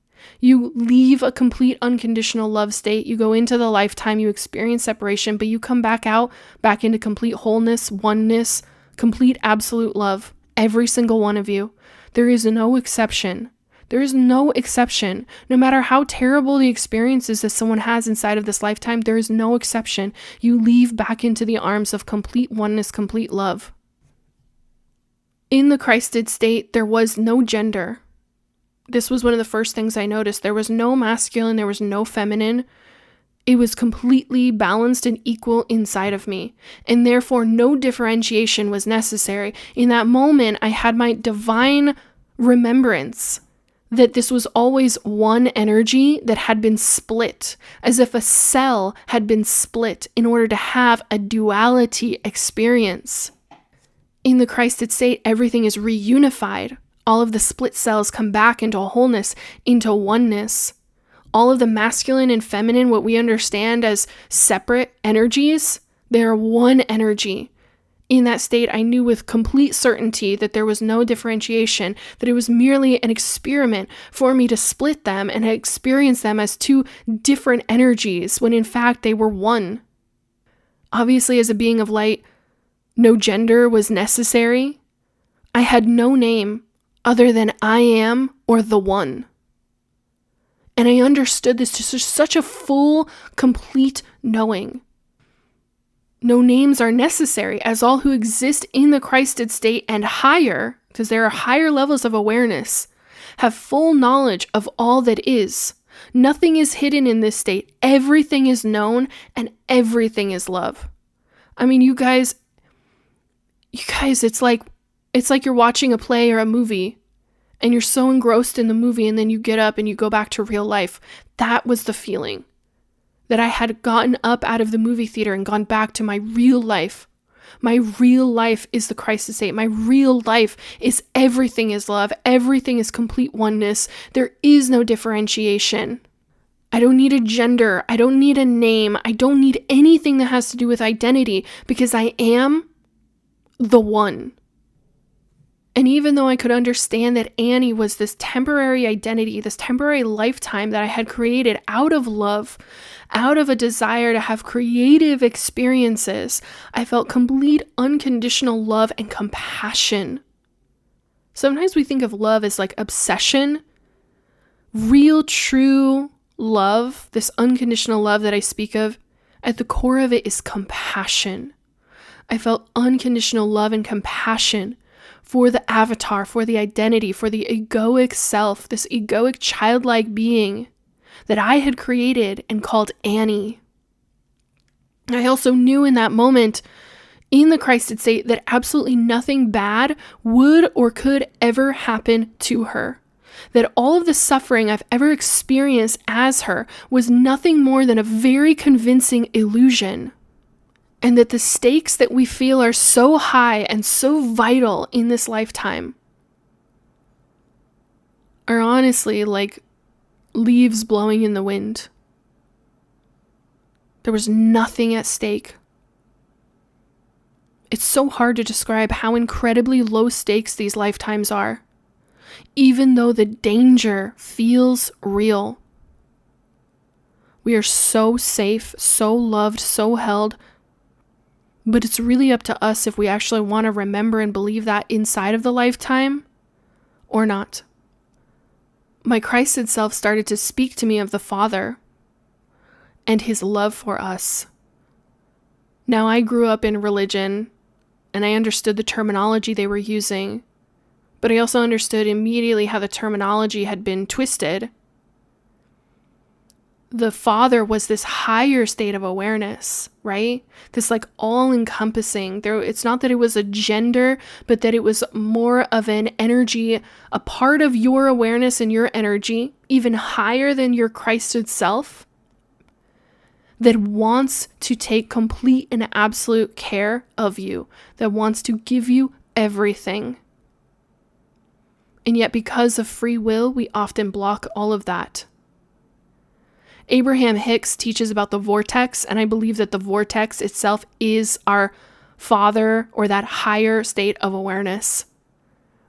You leave a complete unconditional love state. You go into the lifetime, you experience separation, but you come back out, back into complete wholeness, oneness, complete absolute love. Every single one of you. There is no exception. There is no exception. No matter how terrible the experiences that someone has inside of this lifetime, there is no exception. You leave back into the arms of complete oneness, complete love. In the Christed state, there was no gender. This was one of the first things I noticed. There was no masculine, there was no feminine. It was completely balanced and equal inside of me, and therefore no differentiation was necessary. In that moment, I had my divine remembrance that this was always one energy that had been split, as if a cell had been split in order to have a duality experience. In the Christed state, everything is reunified. All of the split cells come back into wholeness, into oneness. All of the masculine and feminine, what we understand as separate energies, they are one energy. In that state, I knew with complete certainty that there was no differentiation, that it was merely an experiment for me to split them and experience them as two different energies, when in fact they were one. Obviously, as a being of light, no gender was necessary. I had no name other than I am or the one. And I understood this to such a full, complete knowing. No names are necessary, as all who exist in the Christed state and higher, because there are higher levels of awareness, have full knowledge of all that is. Nothing is hidden in this state. Everything is known and everything is love. I mean, you guys, it's like you're watching a play or a movie and you're so engrossed in the movie and then you get up and you go back to real life. That was the feeling. That I had gotten up out of the movie theater and gone back to my real life. My real life is the Christ state. My real life is everything is love. Everything is complete oneness. There is no differentiation. I don't need a gender. I don't need a name. I don't need anything that has to do with identity because I am the one. And even though I could understand that Annie was this temporary identity, this temporary lifetime that I had created out of love, out of a desire to have creative experiences, I felt complete unconditional love and compassion. Sometimes we think of love as like obsession. Real, true love, this unconditional love that I speak of, at the core of it is compassion. I felt unconditional love and compassion for the avatar, for the identity, for the egoic self, this egoic childlike being that I had created and called Annie. I also knew in that moment, in the Christed state, that absolutely nothing bad would or could ever happen to her. That all of the suffering I've ever experienced as her was nothing more than a very convincing illusion. And that the stakes that we feel are so high and so vital in this lifetime are honestly like leaves blowing in the wind. There was nothing at stake. It's so hard to describe how incredibly low stakes these lifetimes are, even though the danger feels real. We are so safe, so loved, so held. But it's really up to us if we actually want to remember and believe that inside of the lifetime or not. My Christed self started to speak to me of the Father and his love for us. Now, I grew up in religion and I understood the terminology they were using, but I also understood immediately how the terminology had been twisted. The Father was this higher state of awareness, right? This like all-encompassing. It's not that it was a gender, but that it was more of an energy, a part of your awareness and your energy, even higher than your Christed self, that wants to take complete and absolute care of you, that wants to give you everything. And yet because of free will, we often block all of that. Abraham Hicks teaches about the vortex, and I believe that the vortex itself is our Father or that higher state of awareness.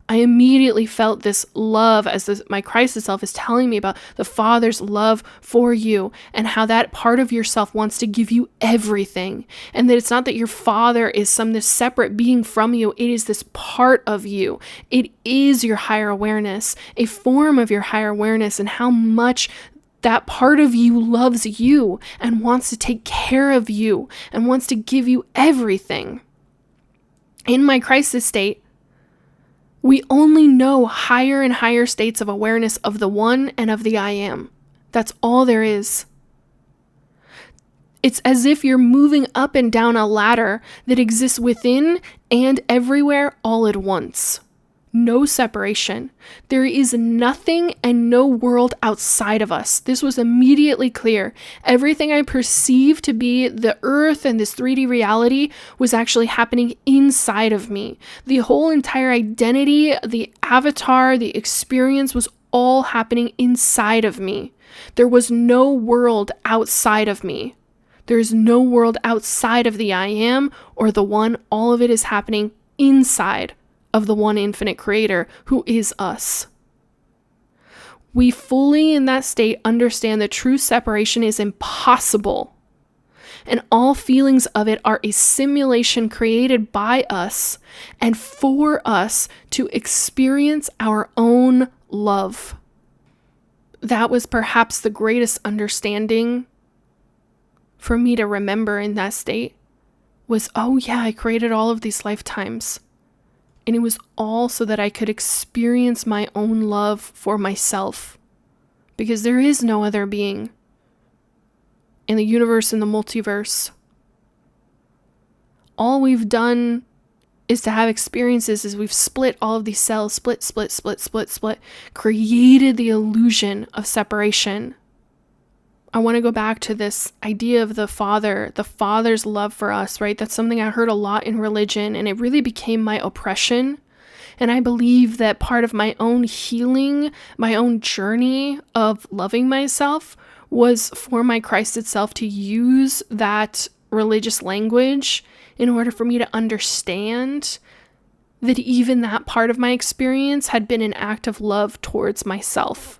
I immediately felt this love as my Christ self is telling me about the Father's love for you and how that part of yourself wants to give you everything. And that it's not that your Father is this separate being from you. It is this part of you. It is your higher awareness, a form of your higher awareness, and how much that part of you loves you and wants to take care of you and wants to give you everything. In my crisis state, we only know higher and higher states of awareness of the one and of the I am. That's all there is. It's as if you're moving up and down a ladder that exists within and everywhere all at once. No separation. There is nothing and no world outside of us. This was immediately clear. Everything I perceived to be the earth and this 3D reality was actually happening inside of me. The whole entire identity, the avatar, the experience was all happening inside of me. There was no world outside of me. There is no world outside of the I am or the one. All of it is happening inside of the one infinite creator who is us. We fully in that state understand that true separation is impossible, and all feelings of it are a simulation created by us and for us to experience our own love. That was perhaps the greatest understanding for me to remember in that state was, oh yeah, I created all of these lifetimes. And it was all so that I could experience my own love for myself. Because there is no other being in the universe, in the multiverse. All we've done is to have experiences as we've split all of these cells, split, created the illusion of separation. I want to go back to this idea of the Father's love for us, right? That's something I heard a lot in religion, and it really became my oppression. And I believe that part of my own healing, my own journey of loving myself was for my Christed self to use that religious language in order for me to understand that even that part of my experience had been an act of love towards myself.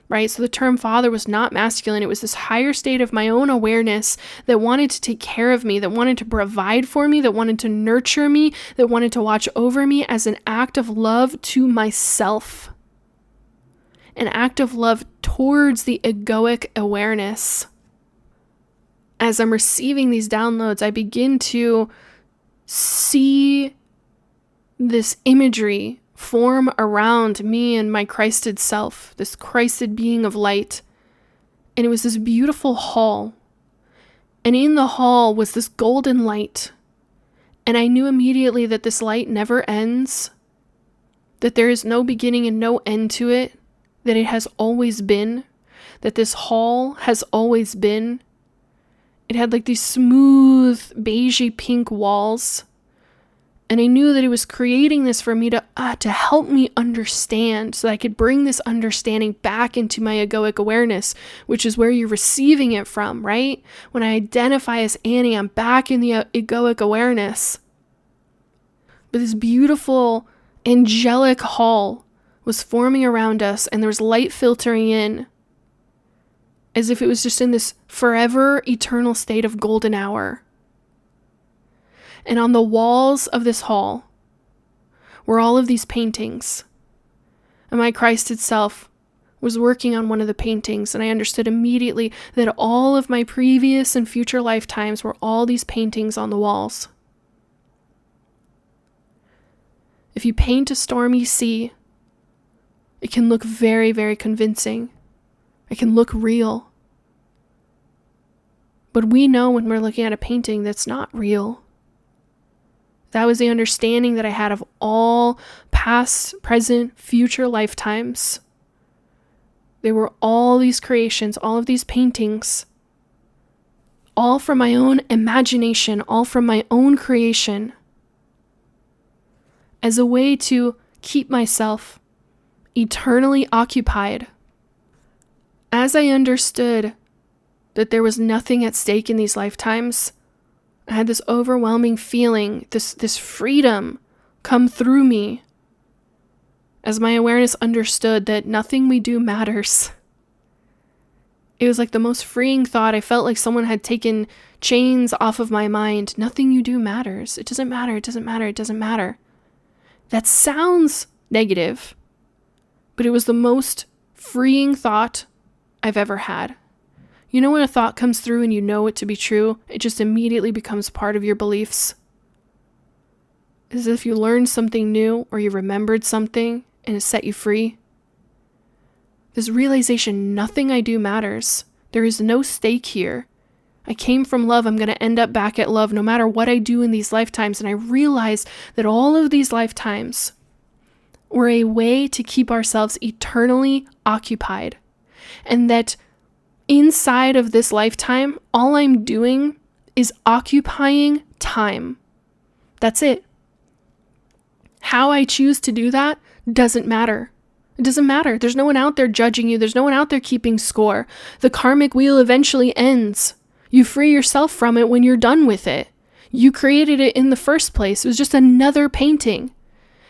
Right? So the term father was not masculine. It was this higher state of my own awareness that wanted to take care of me, that wanted to provide for me, that wanted to nurture me, that wanted to watch over me as an act of love to myself. An act of love towards the egoic awareness. As I'm receiving these downloads, I begin to see this imagery form around me and my Christed self, this Christed being of light. And it was this beautiful hall. And in the hall was this golden light. And I knew immediately that this light never ends, that there is no beginning and no end to it, that it has always been, that this hall has always been. It had like these smooth, beigey pink walls. And I knew that it was creating this for me to help me understand, so that I could bring this understanding back into my egoic awareness, which is where you're receiving it from, right? When I identify as Annie, I'm back in the egoic awareness. But this beautiful, angelic hall was forming around us, and there was light filtering in, as if it was just in this forever, eternal state of golden hour. And on the walls of this hall were all of these paintings. And my Christed self was working on one of the paintings, and I understood immediately that all of my previous and future lifetimes were all these paintings on the walls. If you paint a stormy sea, it can look very, very convincing. It can look real. But we know when we're looking at a painting that's not real. That was the understanding that I had of all past, present, future lifetimes. There were all these creations, all of these paintings, all from my own imagination, all from my own creation, as a way to keep myself eternally occupied. As I understood that there was nothing at stake in these lifetimes, I had this overwhelming feeling, this freedom come through me as my awareness understood that nothing we do matters. It was like the most freeing thought. I felt like someone had taken chains off of my mind. Nothing you do matters. It doesn't matter. It doesn't matter. It doesn't matter. That sounds negative, but it was the most freeing thought I've ever had. You know when a thought comes through and you know it to be true, it just immediately becomes part of your beliefs? As if you learned something new or you remembered something and it set you free. This realization, nothing I do matters. There is no stake here. I came from love. I'm going to end up back at love no matter what I do in these lifetimes. And I realized that all of these lifetimes were a way to keep ourselves eternally occupied. And that inside of this lifetime, all I'm doing is occupying time. That's it. How I choose to do that doesn't matter. It doesn't matter. There's no one out there judging you. There's no one out there keeping score. The karmic wheel eventually ends. You free yourself from it when you're done with it. You created it in the first place. It was just another painting.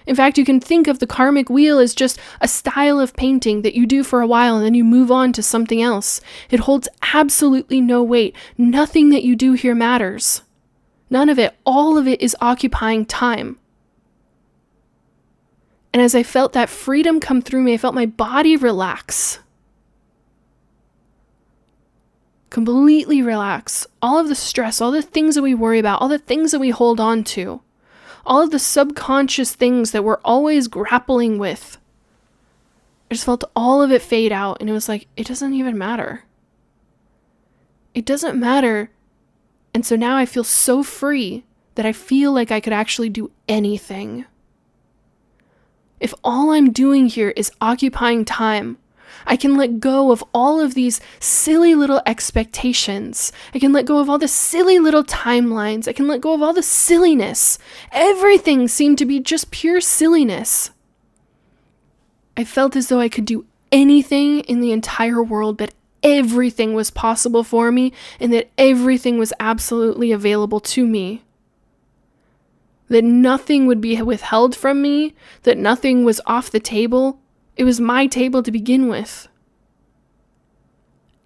In fact, you can think of the karmic wheel as just a style of painting that you do for a while and then you move on to something else. It holds absolutely no weight. Nothing that you do here matters. None of it. All of it is occupying time. And as I felt that freedom come through me, I felt my body relax. Completely relax. All of the stress, all the things that we worry about, all the things that we hold on to, all of the subconscious things that we're always grappling with. I just felt all of it fade out, and it was like, it doesn't even matter. It doesn't matter. And so now I feel so free that I feel like I could actually do anything. If all I'm doing here is occupying time, I can let go of all of these silly little expectations. I can let go of all the silly little timelines. I can let go of all the silliness. Everything seemed to be just pure silliness. I felt as though I could do anything in the entire world, that everything was possible for me, and that everything was absolutely available to me. That nothing would be withheld from me, that nothing was off the table. It was my table to begin with.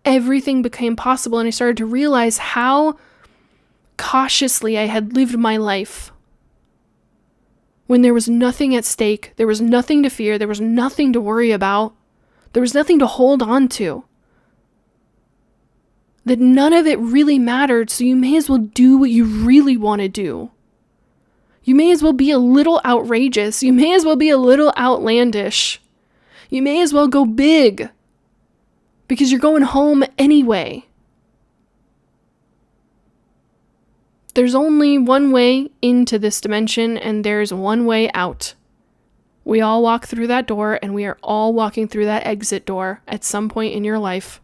Everything became possible, and I started to realize how cautiously I had lived my life. When there was nothing at stake, there was nothing to fear, there was nothing to worry about, there was nothing to hold on to. That none of it really mattered, so you may as well do what you really want to do. You may as well be a little outrageous. You may as well be a little outlandish. You may as well go big, because you're going home anyway. There's only one way into this dimension, and there's one way out. We all walk through that door, and we are all walking through that exit door at some point in your life.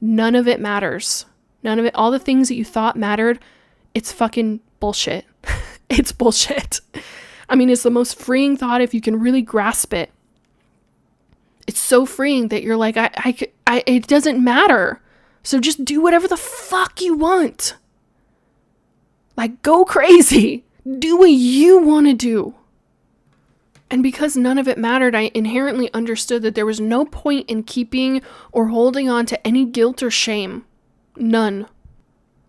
None of it matters. None of it, all the things that you thought mattered, it's fucking bullshit. It's bullshit. I mean, it's the most freeing thought if you can really grasp it. It's so freeing that you're like, it doesn't matter. So just do whatever the fuck you want. Like, go crazy. Do what you want to do. And because none of it mattered, I inherently understood that there was no point in keeping or holding on to any guilt or shame. None.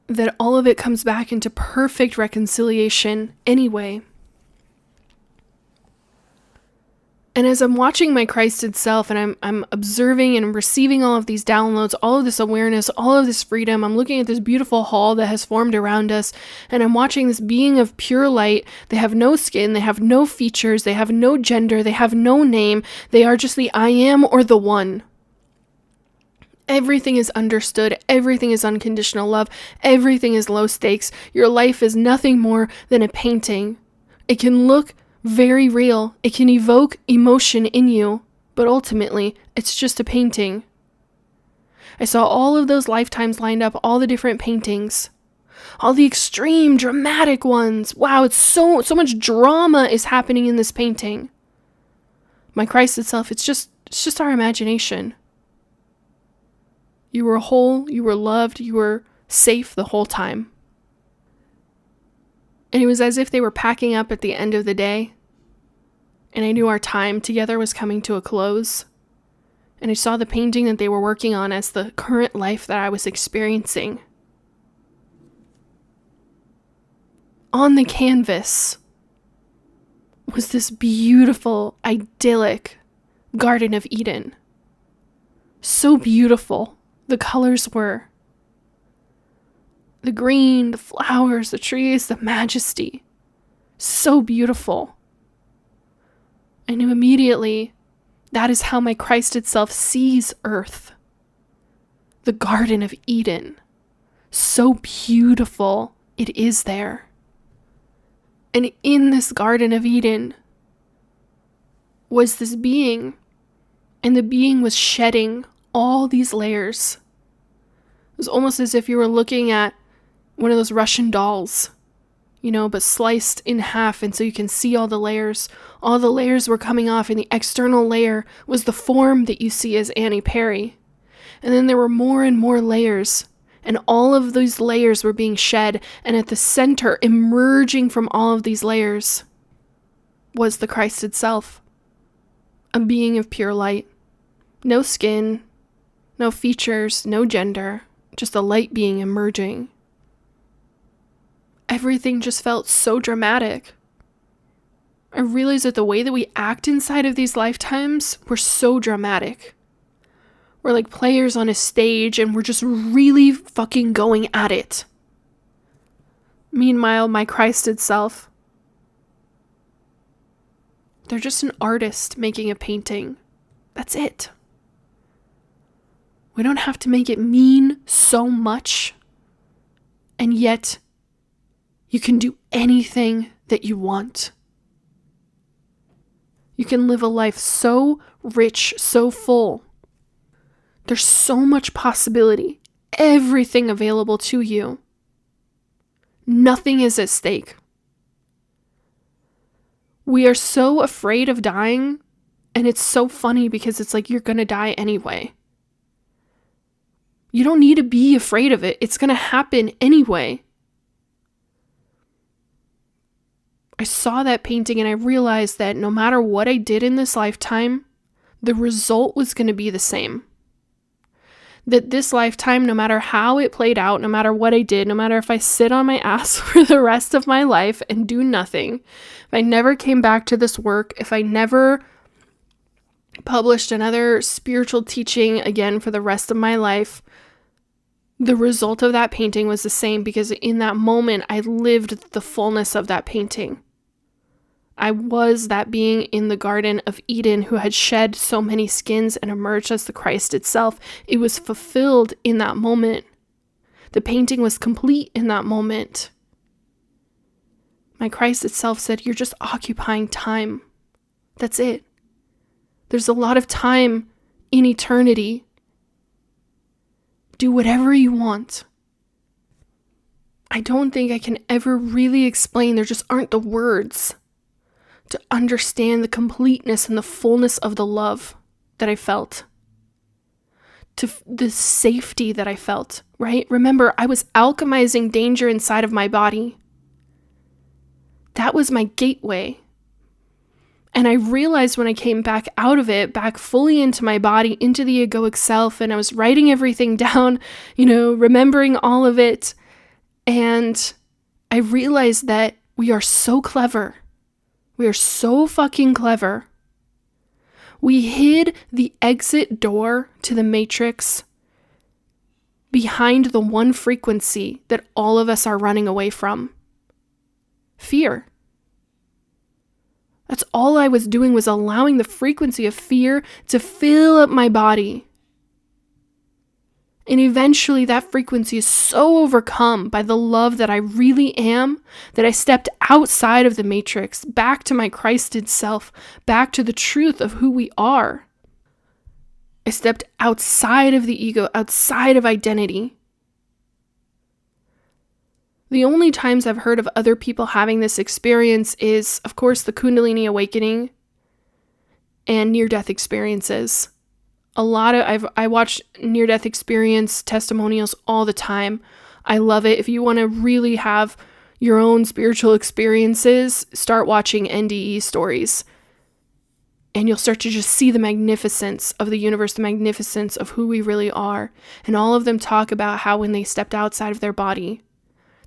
That all of it comes back into perfect reconciliation anyway. And as I'm watching my Christed self and I'm observing and receiving all of these downloads, all of this awareness, all of this freedom, I'm looking at this beautiful hall that has formed around us, and I'm watching this being of pure light. They have no skin, they have no features, they have no gender, they have no name. They are just the I am or the one. Everything is understood. Everything is unconditional love. Everything is low stakes. Your life is nothing more than a painting. It can look very real. It can evoke emotion in you, but ultimately, it's just a painting. I saw all of those lifetimes lined up, all the different paintings, all the extreme dramatic ones. Wow, it's so much drama is happening in this painting. My Christ itself, it's just our imagination. You were whole, you were loved, you were safe the whole time. And it was as if they were packing up at the end of the day. And I knew our time together was coming to a close. And I saw the painting that they were working on as the current life that I was experiencing. On the canvas was this beautiful, idyllic Garden of Eden. So beautiful. The colors were. The green, the flowers, the trees, the majesty. So beautiful. I knew immediately that is how my Christ itself sees Earth. The Garden of Eden. So beautiful it is there. And in this Garden of Eden was this being, and the being was shedding all these layers. It was almost as if you were looking at one of those Russian dolls, but sliced in half, and so you can see all the layers. All the layers were coming off, and the external layer was the form that you see as Annie Perry. And then there were more and more layers, And all of these layers were being shed. And at the center, emerging from all of these layers, was the Christ itself. A being of pure light. No skin, no features, no gender. Just a light being emerging. Everything just felt so dramatic. I realized that the way that we act inside of these lifetimes were so dramatic. We're like players on a stage and we're just really fucking going at it. Meanwhile, my Christ itself, they're just an artist making a painting. That's it. We don't have to make it mean so much. And yet, you can do anything that you want. You can live a life so rich, so full. There's so much possibility. Everything available to you. Nothing is at stake. We are so afraid of dying, and it's so funny because it's like you're going to die anyway. You don't need to be afraid of it. It's going to happen anyway. I saw that painting and I realized that no matter what I did in this lifetime, the result was going to be the same. That this lifetime, no matter how it played out, no matter what I did, no matter if I sit on my ass for the rest of my life and do nothing, if I never came back to this work, if I never published another spiritual teaching again for the rest of my life, the result of that painting was the same, because in that moment, I lived the fullness of that painting. I was that being in the Garden of Eden who had shed so many skins and emerged as the Christ itself. It was fulfilled in that moment. The painting was complete in that moment. My Christ itself said, "You're just occupying time. That's it. There's a lot of time in eternity. Do whatever you want." I don't think I can ever really explain. There just aren't the words to understand the completeness and the fullness of the love that I felt. To the safety that I felt, right? Remember, I was alchemizing danger inside of my body. That was my gateway. And I realized when I came back out of it, back fully into my body, into the egoic self, and I was writing everything down, remembering all of it. And I realized that we are so clever. We are so fucking clever. We hid the exit door to the matrix behind the one frequency that all of us are running away from. Fear. That's all I was doing, was allowing the frequency of fear to fill up my body. And eventually that frequency is so overcome by the love that I really am, that I stepped outside of the matrix, back to my Christed self, back to the truth of who we are. I stepped outside of the ego, outside of identity. The only times I've heard of other people having this experience is, of course, the Kundalini Awakening and near-death experiences. I watch near-death experience testimonials all the time. I love it. If you want to really have your own spiritual experiences, start watching NDE stories. And you'll start to just see the magnificence of the universe, the magnificence of who we really are. And all of them talk about how when they stepped outside of their body,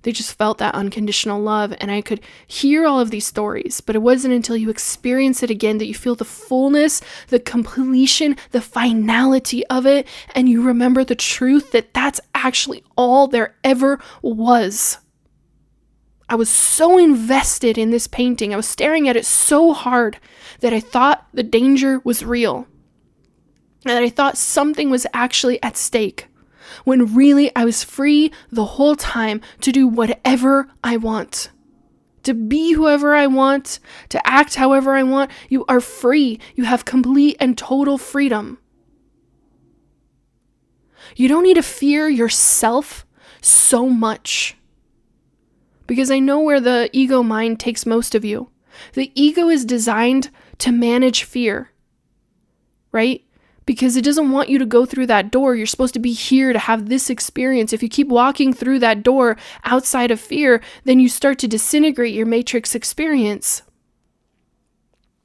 they just felt that unconditional love. And I could hear all of these stories, but it wasn't until you experience it again that you feel the fullness, the completion, the finality of it. And you remember the truth that that's actually all there ever was. I was so invested in this painting. I was staring at it so hard that I thought the danger was real. And that I thought something was actually at stake. When really I was free the whole time to do whatever I want. To be whoever I want, to act however I want. You are free. You have complete and total freedom. You don't need to fear yourself so much. Because I know where the ego mind takes most of you. The ego is designed to manage fear, right? because it doesn't want you to go through that door. You're supposed to be here to have this experience. If you keep walking through that door outside of fear, then you start to disintegrate your matrix experience.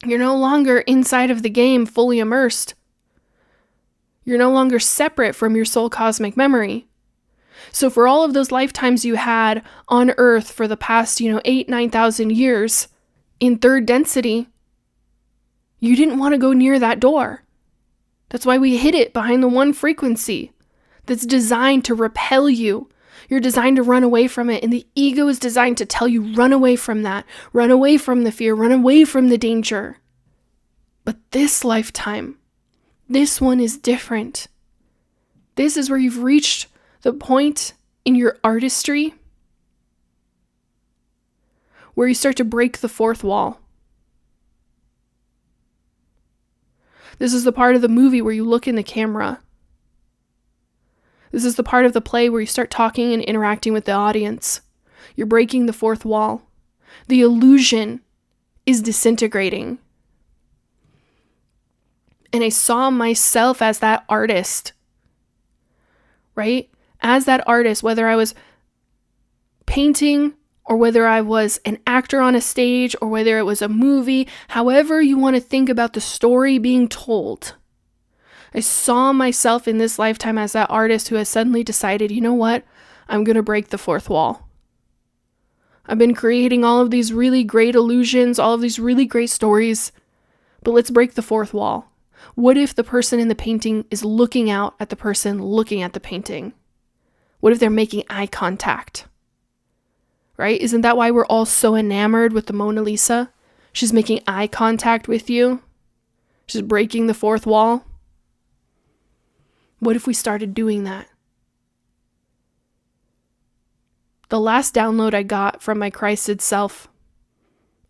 You're no longer inside of the game fully immersed. You're no longer separate from your soul cosmic memory. So for all of those lifetimes you had on Earth for the past, 9,000 years in third density, you didn't want to go near that door. That's why we hid it behind the one frequency that's designed to repel you. You're designed to run away from it. And the ego is designed to tell you, run away from that. Run away from the fear. Run away from the danger. But this lifetime, this one is different. This is where you've reached the point in your artistry where you start to break the fourth wall. This is the part of the movie where you look in the camera. This is the part of the play where you start talking and interacting with the audience. You're breaking the fourth wall. The illusion is disintegrating. And I saw myself as that artist, right? As that artist, whether I was painting or whether I was an actor on a stage or whether it was a movie, however you want to think about the story being told. I saw myself in this lifetime as that artist who has suddenly decided, you know what? I'm going to break the fourth wall. I've been creating all of these really great illusions, all of these really great stories, but let's break the fourth wall. What if the person in the painting is looking out at the person looking at the painting? What if they're making eye contact? Right? Isn't that why we're all so enamored with the Mona Lisa? She's making eye contact with you. She's breaking the fourth wall. What if we started doing that? The last download I got from my Christed self,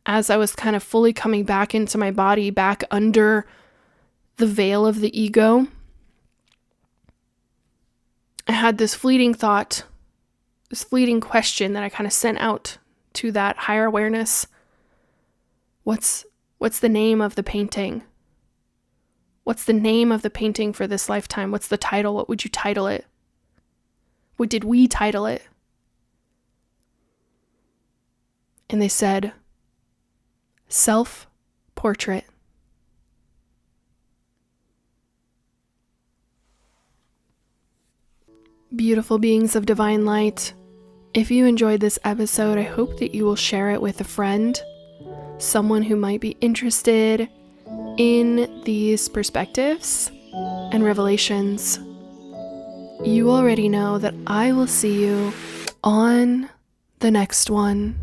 as I was kind of fully coming back into my body, back under the veil of the ego, I had this fleeting thought, this fleeting question that I kind of sent out to that higher awareness. What's the name of the painting? What's the name of the painting for this lifetime? What's the title? What would you title it? What did we title it? And they said, Self-Portrait. Beautiful beings of divine light, if you enjoyed this episode, I hope that you will share it with a friend, someone who might be interested in these perspectives and revelations. You already know that I will see you on the next one.